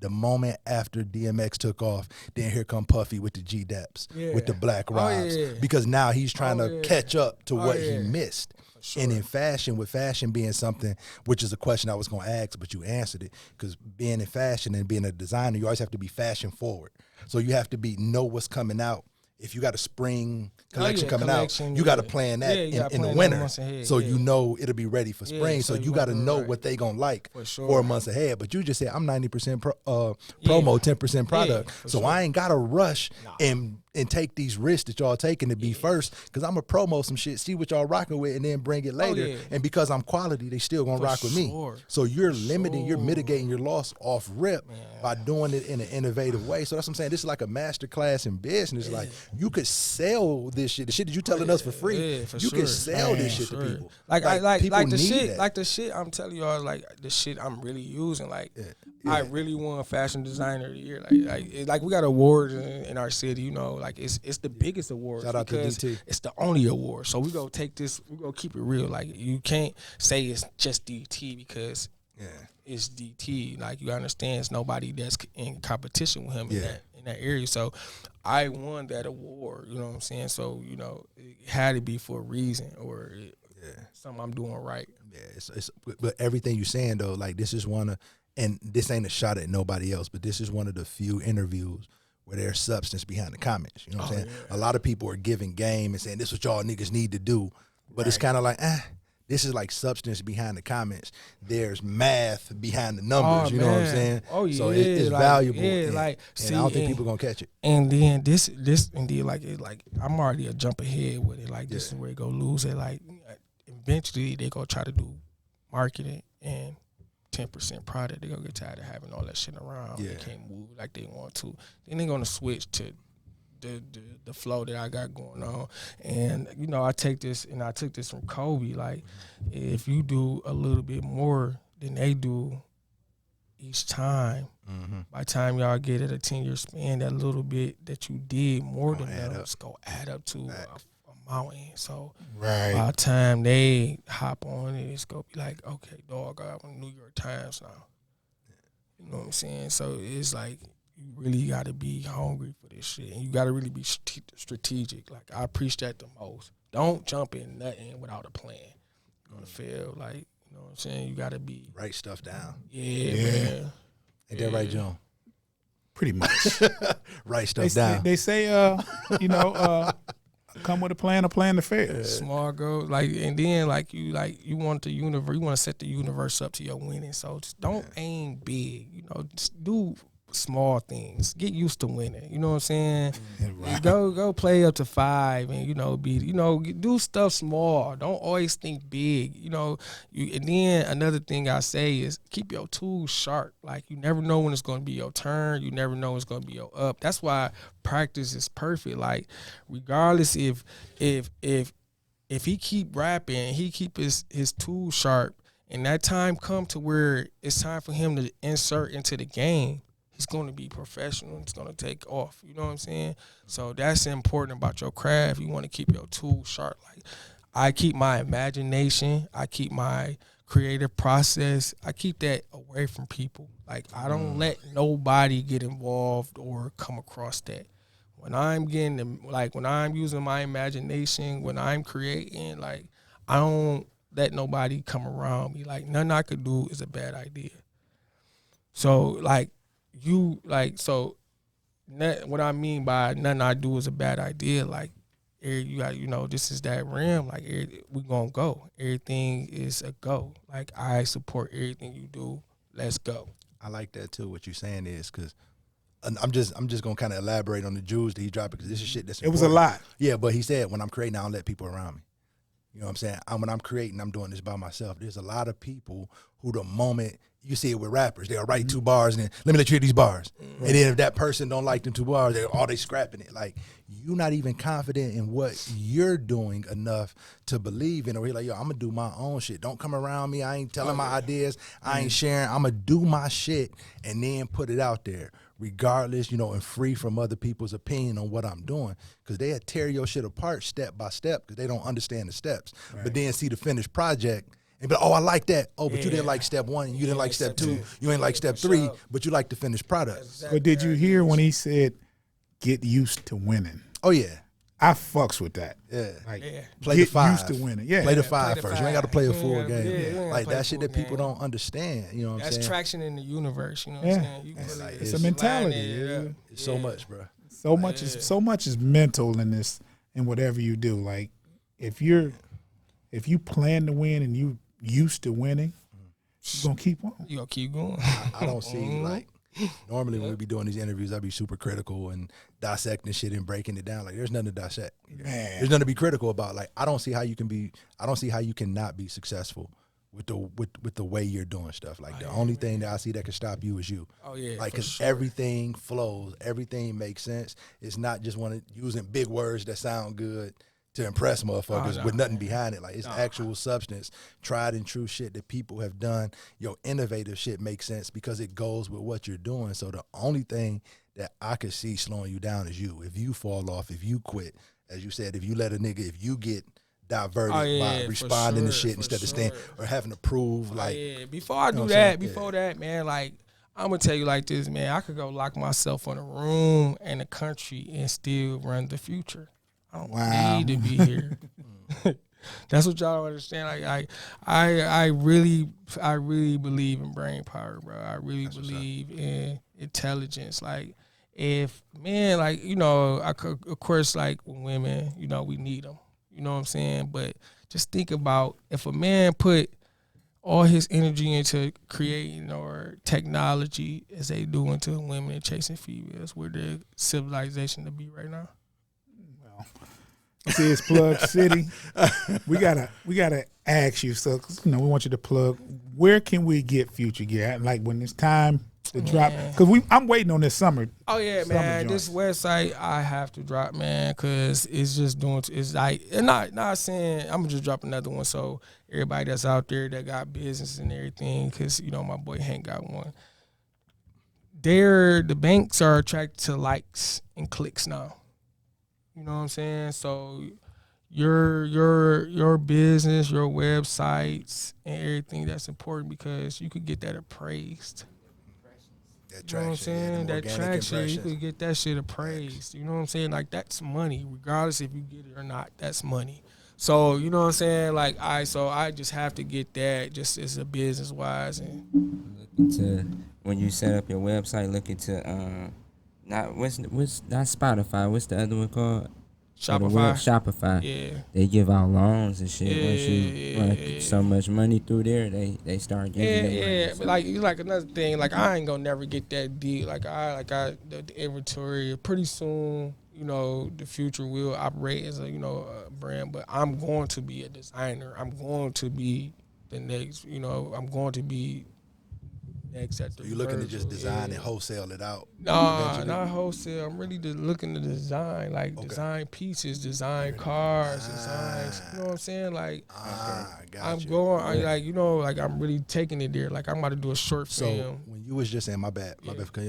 the moment after DMX took off, then here come Puffy with the G-Daps, with the black ribs. Because now he's trying to catch up to what he missed. Sure. And in fashion, with fashion being something, which is a question I was going to ask, but you answered it, because being in fashion and being a designer, you always have to be fashion forward. So you have to know what's coming out. If you got a spring collection coming out, you got to plan that in the winter, so you know it'll be ready for spring. So you got to know what they gonna like 4 months ahead. But you just said I'm 90% promo, 10% product. So I ain't gotta rush and take these risks that y'all taking to be first, because I'm gonna promo some shit, see what y'all rocking with, and then bring it later. And because I'm quality, they still gonna rock with me. So you're limiting, you're mitigating your loss off rip by doing it in an innovative way. So that's what I'm saying. This is like a master class in business. Like, you could sell this shit. The shit that you telling us for free, you can sell this shit to people. Like people the need shit, that. like the shit I'm telling y'all, like the shit I'm really using. Like I really won fashion designer of the year. Like we got awards in our city. You know, like it's the biggest award. Shout out to DT. It's the only award. So we gonna take this. We gonna keep it real. Like, you can't say it's just DT because it's DT. Like, you understand, it's nobody that's in competition with him in that area. So I won that award, you know what I'm saying? So, you know, it had to be for a reason, or something I'm doing right. Yeah, but everything you're saying though, like, this is and this ain't a shot at nobody else, but this is one of the few interviews where there's substance behind the comments. You know what I'm saying? A lot of people are giving game and saying this is what y'all niggas need to do, but it's kind of like, this is like substance behind the comments. There's math behind the numbers. You know what I'm saying? Oh yeah. So it's valuable. Yeah, and I don't think people gonna catch it. And then this indeed, like I'm already a jump ahead with it. Like, this is where they go lose it. Like, eventually they go try to do marketing and 10% product. They gonna get tired of having all that shit around. They can't move like they want to. Then they gonna switch to the flow that I got going on. And, you know, I took this from Kobe. Like, if you do a little bit more than they do each time, by the time y'all get at a 10-year span, that little bit that you did more than them, it's gonna add up to a mountain. So by the time they hop on it, it's gonna be like, okay, dog, I'm in New York Times now. You know what I'm saying? So it's like, you really got to be hungry for this shit, and you got to really be strategic. Like, I preach that the most. Don't jump in nothing without a plan. You're gonna fail. Like, you know what I'm saying? You got to be write stuff down. Yeah, man. Ain't that right, John? Pretty much. Write stuff down. They say, come with a plan to fail. Small goals, like, and then you want the universe. You want to set the universe up to your winning. So just don't aim big. You know, just do small things. Get used to winning. You know what I'm saying? Right. Go play up to 5 and, you know, do stuff small. Don't always think big. You know, and then another thing I say is keep your tools sharp. Like, you never know when it's going to be your turn. You never know when it's going to be your up. That's why practice is perfect. Like, regardless if he keep rapping, he keep his tools sharp, and that time come to where it's time for him to insert into the game, he's going to be professional. It's going to take off. You know what I'm saying? So that's important about your craft. You want to keep your tools sharp. Like, I keep my imagination. I keep my creative process. I keep that away from people. Like, I don't let nobody get involved or come across that. When I'm when I'm using my imagination, when I'm creating, like, I don't let nobody come around me. Like, nothing I could do is a bad idea. So, like, what I mean by nothing I do is a bad idea, like, you got, you know, this is that realm, like, we gonna go. Everything is a go. Like, I support everything you do. Let's go. I like that too. What you're saying is, because I'm just gonna kind of elaborate on the jewels that he dropped, because this is shit that's important. It was a lot. Yeah, but he said, when I'm creating, I don't let people around me. You know what I'm saying? When I'm creating, I'm doing this by myself. There's a lot of people who, the moment you see it with rappers, they'll write 2 bars and then, let me let you hear these bars. And then if that person don't like them 2 bars, they scrapping it. Like, you're not even confident in what you're doing enough to believe in. Or you're like, yo, I'm going to do my own shit. Don't come around me. I ain't telling my ideas. I ain't sharing. I'm going to do my shit and then put it out there, regardless, you know, and free from other people's opinion on what I'm doing. Because they'll tear your shit apart step by step because they don't understand the steps. Right. But then see the finished project and be like, oh, I like that. Oh, but you didn't like step 1. You didn't like step 2. You ain't like step 3, but you like the finished product. But did you hear when he said, get used to winning? Oh, yeah. I fucks with that. Yeah. Like, Play get the five. used to winning. Yeah. Play the play five the first. You ain't got to play a full Yeah, game. yeah, you ain't gotta Like play a that shit full that people game. don't understand. You know what I'm That's saying? traction in the universe. You know what Yeah. I'm saying? You It's really like- It's a It's mentality. lining it Yeah. up. It's so much, bro. So much is mental in this, in whatever you do. Like if you plan to win and you used to winning, you're gonna keep on. You gonna keep going. I don't see like normally when we be doing these interviews, I be super critical and dissecting shit and breaking it down. Like there's nothing to dissect. Man. There's nothing to be critical about. Like I don't see how you cannot be successful with the way you're doing stuff. Like the only thing that I see that can stop you is you. Oh yeah, Like for cause sure. everything flows, everything makes sense. It's not just using big words that sound good to impress motherfuckers no, with nothing behind it. Like it's actual substance, tried and true shit that people have done. Your innovative shit makes sense because it goes with what you're doing. So the only thing that I could see slowing you down is you. If you fall off, if you quit, as you said, if you let a nigga, if you get diverted by for responding to sure, shit for instead of staying or having to prove like yeah. Before I know do what I'm that, saying? man, like I'm gonna tell you like this, man. I could go lock myself in a room in the country and still run the future. I don't Wow. need to be here. That's what y'all don't understand. Like I really believe in brain power, bro. I really believe in intelligence. Like if man, like you know, of course, like women, you know, we need them. You know what I'm saying? But just think about if a man put all his energy into creating or technology as they do into women and chasing females, where the civilization to be right now. This is Plug City. We gotta ask you. So we want you to plug. Where can we get Fewtcher gear? Like when it's time to drop, because I'm waiting on this summer. Oh yeah, Summer man. joints. This website I have to drop, man, because it's just doing. It's like and not saying I'm gonna just drop another one. So everybody that's out there that got business and everything, because you know my boy Hank got one. The banks are attracted to likes and clicks now. You know what I'm saying? So your business, your websites, and everything that's important because you could get that appraised. that You know what I'm traction, yeah, saying? them That organic traction, you impressions. could get that shit appraised. You know what I'm saying? Like that's money, regardless if you get it or not. That's money. So you know what I'm saying? Like I just have to get that just as a business wise and Look into when you set up your website. Look into not what's not Spotify. What's the other one called? For the web, Shopify. Shopify. Yeah. They give out loans and shit. Once you Yeah, run yeah. so much money through there, they start giving you money. Yeah, but like another thing, like I ain't gonna never get that deal. Like the inventory. Pretty soon, you know, the Fewtcher will operate as a a brand, but I'm going to be a designer. I'm going to be the next. I'm going to be next at the. You looking to just Virgil, design yeah. and wholesale it out? Nah, eventually? not wholesale. I'm really just looking to design, design pieces, design cars, designs. You know what I'm saying? Like, Got I'm you. going, I'm really taking it there. Like, I'm about to do a short So film. when you was just saying, my bad.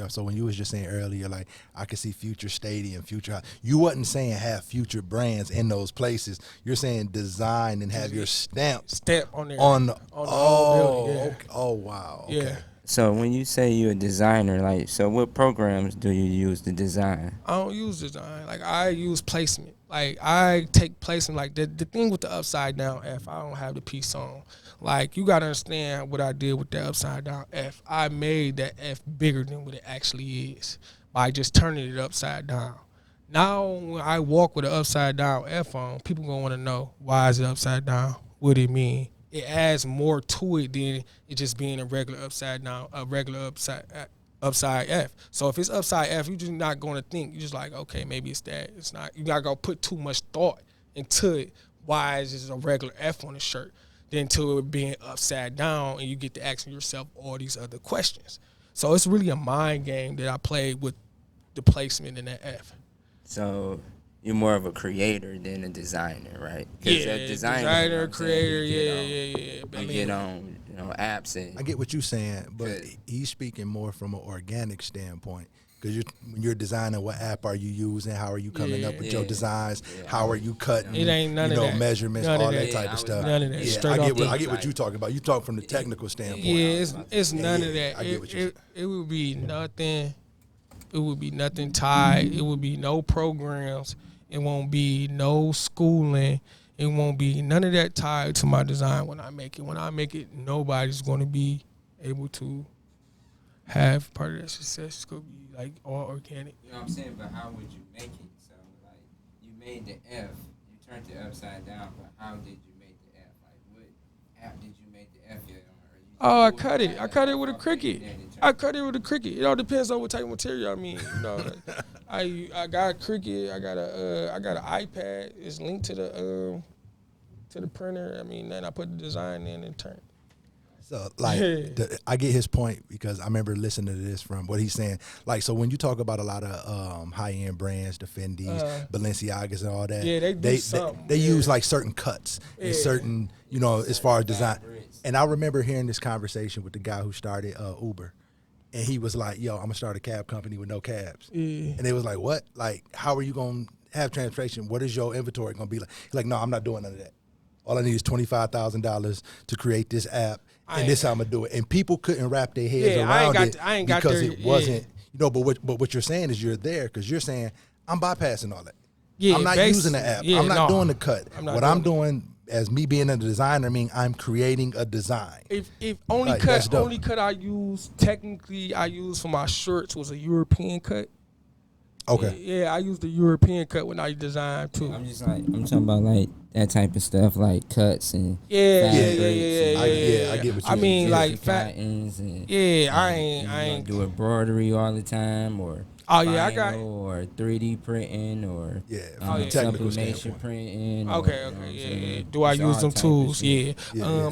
So when you was just saying earlier, like I could see Fewtcher Stadium, Fewtcher House. You wasn't saying have Fewtcher brands in those places. You're saying design and have your stamp on there. on the whole building, yeah. okay. Oh wow. Okay. Yeah. So when you say you're a designer, like, so what programs do you use to design? I don't use design. Like, I use placement. Like, I take placement. Like, the thing with the upside down F, I don't have the piece on. Like, you got to understand what I did with that upside down F. I made that F bigger than what it actually is by just turning it upside down. Now, when I walk with an upside down F on, people going to want to know, why is it upside down? What do it mean? It adds more to it than it just being a regular upside F. So if it's upside F, you're just not going to think. You're just like, okay, maybe it's that. It's not. You're not going to put too much thought into it. Why is this a regular F on the shirt? Then to it being upside down, and you get to asking yourself all these other questions. So it's really a mind game that I played with the placement in that F. So you're more of a creator than a designer, right? 'Cause Yeah, a designer, I'm saying, creator, you get on apps and I get what you're saying, but Good. he's speaking more from an organic standpoint. Because when you're designing, what app are you using? How are you coming up with your designs? How are you cutting? It ain't none of that. Measurements, None of all that that. type of stuff. None of that. Yeah, Straight off I the- get what you're talking about. You talk from the technical standpoint. Yeah, it's none of yeah, that. I get what you're It would be nothing. It would be nothing tied. It would be no programs. It won't be no schooling. It won't be none of that tied to my design when I make it. When I make it, nobody's going to be able to have part of that success. It's going to be like all organic. You know what I'm saying? But how would you make it? So, like, you made the F, you turned it upside down, but how did you make the F? Like, what app did you make the F on? Oh, I cut it. I cut it with a Cricut. I cut it with a Cricut. It all depends on what type of material I mean. You know, I got Cricut. I got an iPad. It's linked to the printer. I mean, then I put the design in and turn. So like, I get his point because I remember listening to this from what he's saying. Like, so when you talk about a lot of high end brands, the Fendi's, Balenciagas, and all that, yeah, they something. They use like certain cuts and certain, you know, as far as design. And I remember hearing this conversation with the guy who started Uber. And he was like, yo, I'm going to start a cab company with no cabs. Yeah. And they was like, what? Like, how are you going to have transportation? What is your inventory going to be like? He's like, no, I'm not doing none of that. All I need is $25,000 to create this app, and this how I'm going to do it. And people couldn't wrap their heads around it because it wasn't, you know, but what you're saying is you're there because you're saying, I'm bypassing all that. Yeah, I'm not using the app. I'm not doing the cut. What I'm doing as me being a designer, I mean, I'm creating a design. If only like, cut I use technically I use for my shirts was a European cut. Okay. Yeah, I used the European cut when I designed too. I'm just like I'm talking about like that type of stuff, like cuts and yeah. I get what you I mean, like patterns and I ain't do embroidery all the time or I got or 3D printing or technical printing. Okay. Do I use them tools? Yeah.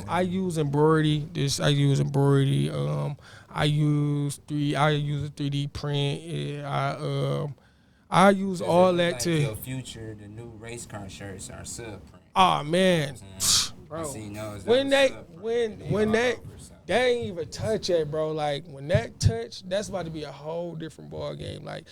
I use embroidery. I use embroidery. I use a 3D print. Yeah, I use all that like to. Your Fewtcher, the new race car shirts are sub print. Oh man, bro. When that ain't even touch it, bro. Like when that touch, that's about to be a whole different ball game. Like,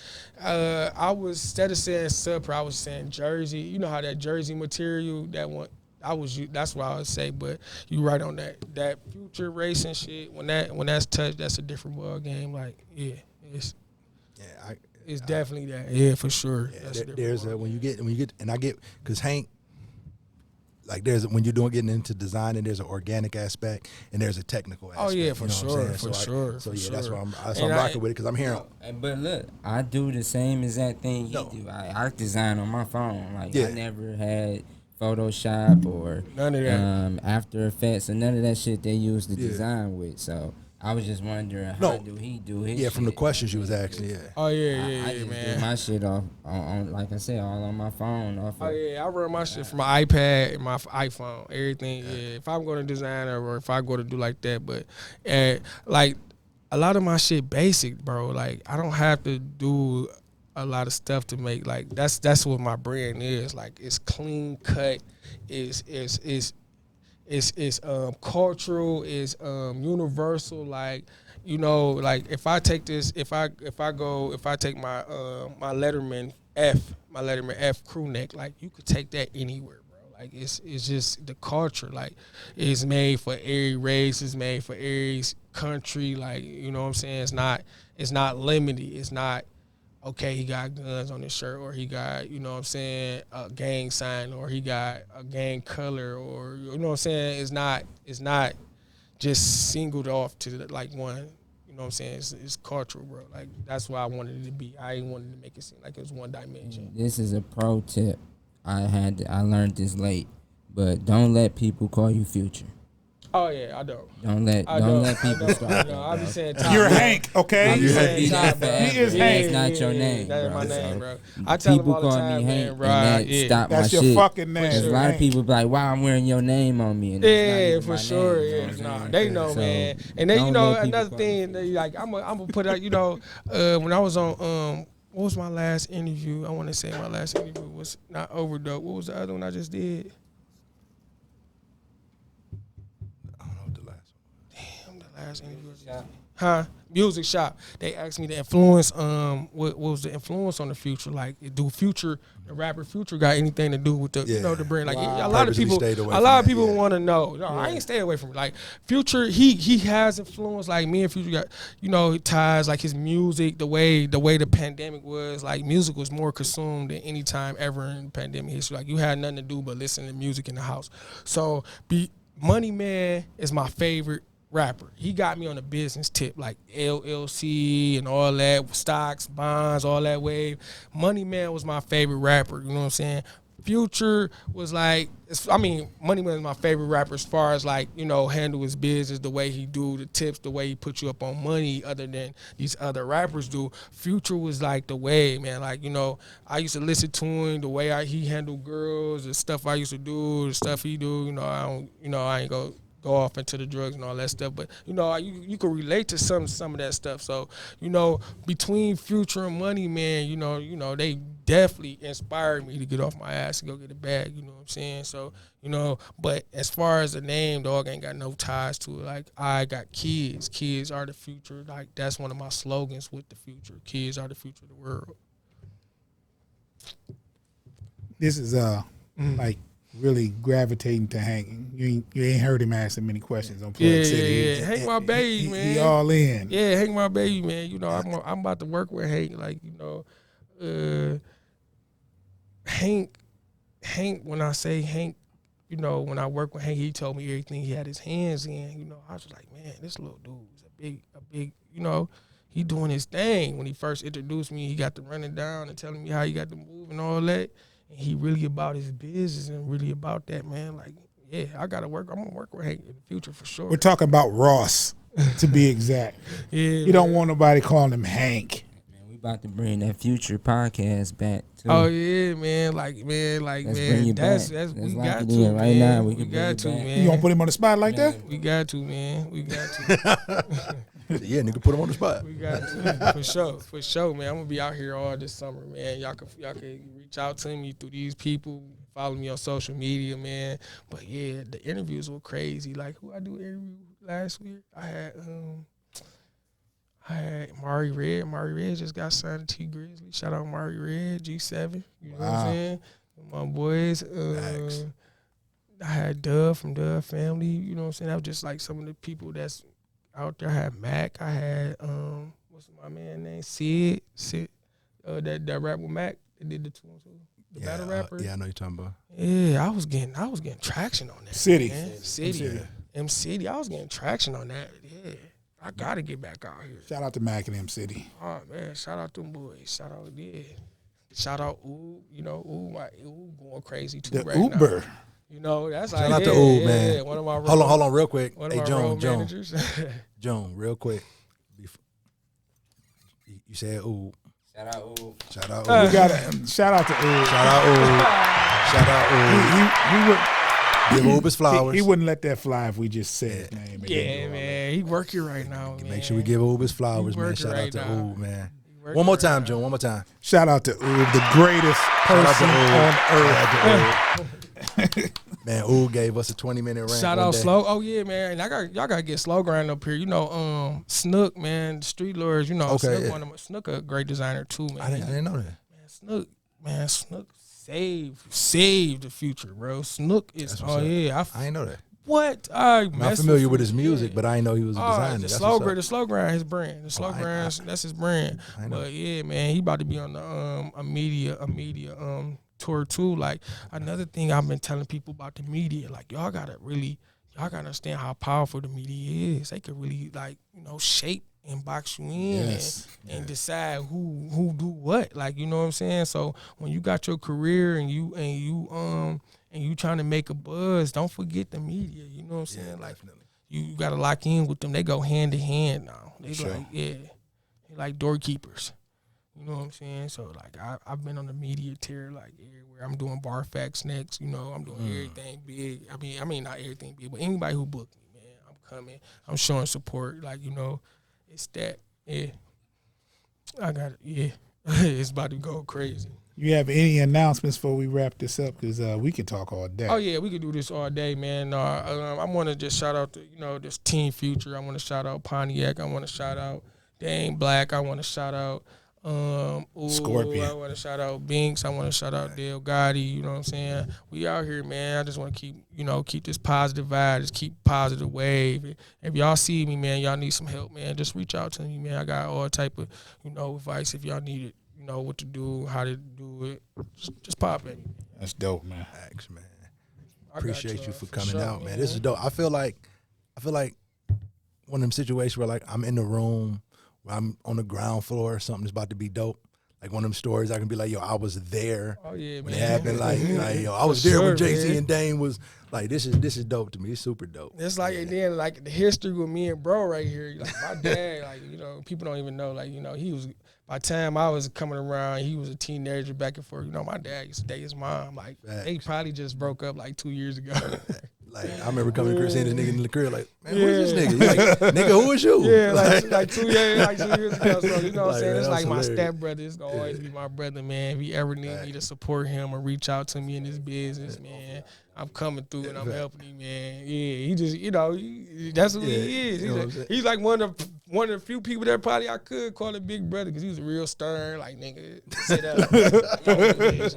I was instead of saying sub, I was saying jersey. You know how that jersey material that one. That's what I would say. But you right on that Fewtcher racing shit. When that's touched, that's a different ball game. Like it's definitely that. Yeah, for sure. Yeah, there's when you get and I get because Hank. Like when you're getting into design, and there's an organic aspect and there's a technical aspect. Oh yeah, for sure. That's why I'm rocking with it because I'm hearing. But look, I do the same exact thing you do. I design on my phone. Like I never had Photoshop or none of that. After Effects and none of that shit they use to design with. So I was just wondering how do he do his shit? From the questions you was asking, Oh yeah, I just man. do my shit off on like I said, all on my phone. I run my shit from my iPad and my iPhone, everything. Yeah, if I'm going to design or if I go to do like that, but like a lot of my shit basic, bro. Like I don't have to do a lot of stuff to make like that's what my brand is. Like it's clean cut, it's cultural, it's universal. Like you know, like if I take this, if I take my my Letterman F crew neck, like you could take that anywhere, bro. Like it's just the culture. Like it's made for every race, it's made for every country. Like you know what I'm saying? It's not limited. It's not. Okay, he got guns on his shirt, or he got, you know what I'm saying, a gang sign, or he got a gang color, or you know what I'm saying. It's not just singled off to like one. You know what I'm saying? It's cultural, bro. Like that's what I wanted it to be. I ain't wanted to make it seem like it was one dimension. This is a pro tip. I learned this late, but don't let people call you Fewtcher. Oh yeah, I don't. Don't let people start. I be saying you're Hank, okay? He is Hank. That's not your name. That's bro. my name, bro. I tell people call me Hank, bro. And that stop that's my your shit. fucking name. Because a lot of people be like, "Why I'm wearing your name on me?" And for sure. They know, man. And then you know another thing, they like I'm gonna put out. You know, when I was on what was my last interview? I want to say my last interview was not Overdope. What was the other one I just did? last interview. Music Shop. They asked me to influence. What was the influence on the Future? Like, do Future, the rapper Future, got anything to do with the the brand? Like, a lot of people, want to know. No, I ain't stayed away from it. Like Future, he has influence. Like me and Future got ties. Like his music, the way the pandemic was. Like music was more consumed than any time ever in pandemic history. Like you had nothing to do but listen to music in the house. So Money Man is my favorite rapper. He got me on a business tip, like LLC and all that, stocks, bonds, all that wave. Money Man was my favorite rapper, you know what I'm saying? Future was like, Money Man is my favorite rapper as far as like, handle his business, the way he do the tips, the way he put you up on money other than these other rappers do. Future was like the way, man. Like, I used to listen to him, the way he handled girls, the stuff I used to do, the stuff he do, I ain't go off into the drugs and all that stuff, but you can relate to some of that stuff. So between Future and Money Man, they definitely inspired me to get off my ass and go get a bag. You know what I'm saying? So but as far as the name, dog, ain't got no ties to it. Like I got kids. Kids are the future. Like that's one of my slogans with the Future. Kids are the future of the world. This is like really gravitating to Hank. You ain't heard him asking many questions on Plug City. Yeah. Hank my baby, man. He all in. Yeah, Hank my baby, man. I'm about to work with Hank. Like, Hank, when I say Hank, when I work with Hank, he told me everything he had his hands in. I was like, man, this little dude is a big, he doing his thing. When he first introduced me, he got to running down and telling me how he got to move and all that. And he really about his business and really about that, man. Like, yeah, I'm gonna work with Hank in the future for sure. We're talking about Ross, to be exact. You don't want nobody calling him Hank. Man, we about to bring that Future podcast back too. Oh yeah, man. Let's bring it that's back. we Let's got lock it to, in right man. now. We got to, man. You gonna put him on the spot like that? We got to, man. We got to. Yeah, nigga, put him on the spot. We got to, for sure, man. I'm gonna be out here all this summer, man. Y'all can reach out to me through these people. Follow me on social media, man. But yeah, the interviews were crazy. Like who I do interview last week? I had Mari Red. Mari Red just got signed to T Grizzly. Shout out Mari Red, G7. You know what I'm saying? My boys. I had Dove from Dove Family. You know what I'm saying? That was just like some of the people that's out there. I had Mac. I had what's my man name? Sid. That rap with Mac. They did the 2 on 2. The battle rapper. Yeah, I know you're talking about. Yeah, I was getting traction on that. City. Man. City. M City. I was getting traction on that. Yeah. I gotta get back out here. Shout out to Mac and M City. Oh man, shout out them boys. Shout out, yeah. Shout out Ooh, Ooh going crazy too The right Uber. now. That's Shout like out to Ooh, man. Yeah, one of my Hold on, real quick. One Hey, of my road Joan, managers. Joan, real quick. You said Ooh. Shout out, Ooh. Shout out Ooh. We got shout out to Ooh. Shout out Ooh. Shout out Ooh. He would Give Ooh his flowers. He wouldn't let that fly if we just said his name. Yeah, man. He working right now, man. Make sure we give Ooh his flowers, man. Shout out to Ooh, man. One more time, Joan. One more time. Shout out to Ooh, the greatest person on earth. Man, Ooh gave us a 20-minute rant. Shout out Slow. Oh yeah, man. Y'all gotta get Slow Grind up here. Snook, man, the Street Lords. Okay, Snook a great designer too, man. I didn't know that. Snook saved the Future, bro. Snook is I didn't know that. What? I'm not familiar with his music, but I didn't know he was a designer. The Slow Grind, his brand. The Slow Grind, that's his brand. But yeah, man, he about to be on the a media tour too. Like another thing I've been telling people about the media, like y'all gotta understand how powerful the media is. They could really shape and box you in and decide who do what. Like, you know what I'm saying? So when you got your career and you trying to make a buzz, don't forget the media. You know what I'm saying? Like definitely. You gotta lock in with them. They go hand to hand now. They Sure. they like doorkeepers. You know what I'm saying? So like I've been on the media tier like everywhere. I'm doing Bar Facts next. I'm doing everything big. I mean not everything big, but anybody who booked me, man, I'm coming. I'm showing support. Like it's that. Yeah, I got it. Yeah, It's about to go crazy. You have any announcements before we wrap this up? Because we can talk all day. Oh yeah, we could do this all day, man. I want to just shout out to this Team Fewtcher. I want to shout out Pontiac. I want to shout out Dane Black. I want to shout out Scorpion. I want to shout out Binks. I want to shout out Dale Gotti. You know what I'm saying? We out here, man. I just want to keep this positive vibe, just keep positive wave. If y'all see me, man, y'all need some help, man, just reach out to me, man. I got all type of advice if y'all need it. What to do, how to do it. Just pop it. That's dope, man. Thanks, man. Appreciate you for coming sure, out, man. This is dope. I feel like one of them situations where like I'm in the room, where I'm on the ground floor, something's about to be dope. Like one of them stories I can be like, yo, I was there. Oh yeah, when man. it happened. Like yo, I was there when JC and Dane was like, this is dope to me. It's super dope. It's like, and then like the history with me and bro right here. Like my dad, like people don't even know. Like he was. By the time I was coming around, he was a teenager back and forth. My dad used to date his mom. Like they probably just broke up like 2 years ago. Like I remember coming to Chris seeing this nigga in the crib, like, man, who's this nigga? He's like, nigga, who is you? Yeah, like 2 years ago. So you know what I'm saying? It's like my hilarious. stepbrother. It's gonna always be my brother, man. If you ever need me to support him or reach out to me in this business, man, I'm coming through and I'm helping him, man. Yeah, he just, that's who he is. He's like one of the few people that probably I could call a big brother because he was real stern. Like, nigga, sit up. Don't do this.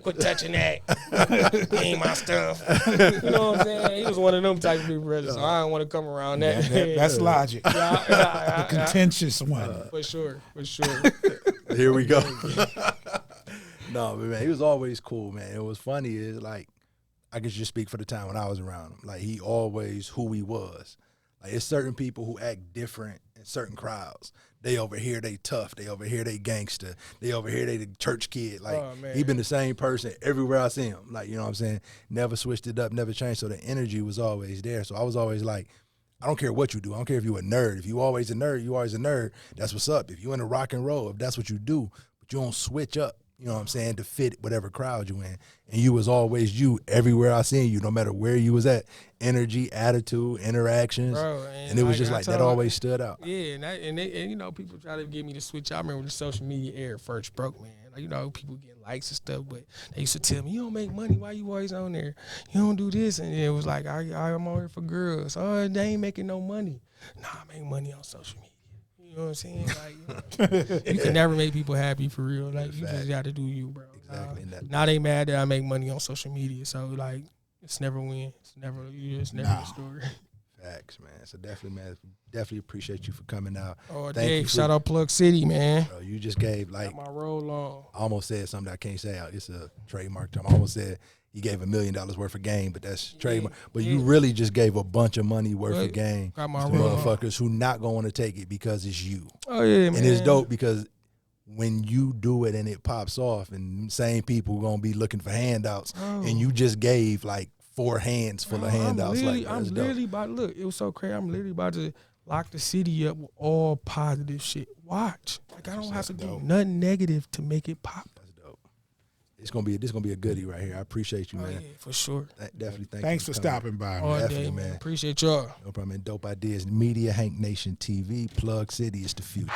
Quit touching that. Ain't my stuff. You know what I'm saying? He was one of them type of big brothers, so I don't want to come around that. That's logic. The contentious one. For sure. Here we go. No, but man, he was always cool, man. It was funny is like, I could just speak for the time when I was around him. Like he always who he was. Like it's certain people who act different in certain crowds. They over here, they tough. They over here, they gangster. They over here, they the church kid. Like he been the same person everywhere I see him. Like, you know what I'm saying? Never switched it up, never changed. So the energy was always there. So I was always like, I don't care what you do. I don't care if you a nerd. If you always a nerd, you always a nerd. That's what's up. If you in a rock and roll, if that's what you do, but you don't switch up. You know what I'm saying, to fit whatever crowd you in. And you was always you everywhere I seen you, no matter where you was at. Energy, attitude, interactions. Bro, and it was just like that always stood out. Yeah, and people try to get me to switch. I remember when the social media era first broke, man. Like, people get likes and stuff, but they used to tell me, you don't make money, why you always on there? You don't do this. And it was like, I'm on here for girls. Oh, they ain't making no money. Nah, I make money on social media. You know what I'm saying? Like, you can never make people happy for real. Like, you just got to do you, bro. Exactly. Now they mad that I make money on social media. So, like, it's never win. It's never the story. Facts, man. So definitely appreciate you for coming out. Oh, Dave, shout out Plug City, man. Bro, you just gave like got my roll on. I almost said something I can't say out. It's a trademark term. I almost said you gave $1 million worth of game, but that's trademark. But you really just gave a bunch of money worth of game to motherfuckers who not going to take it because it's you. Oh yeah, man. And it's dope because when you do it and it pops off, and same people gonna be looking for handouts, and you just gave like 4 hands full of handouts. I'm literally about to look. It was so crazy. I'm literally about to lock the city up with all positive shit. Watch, like I don't have to do nothing negative to make it pop. That's dope. This gonna be a goodie right here. I appreciate you, man. Yeah, for sure. Definitely. Thanks for stopping by, man. Definitely, man. Appreciate y'all. No problem. And Dope Ideas Media, Hank Nation TV, Plug City is the future.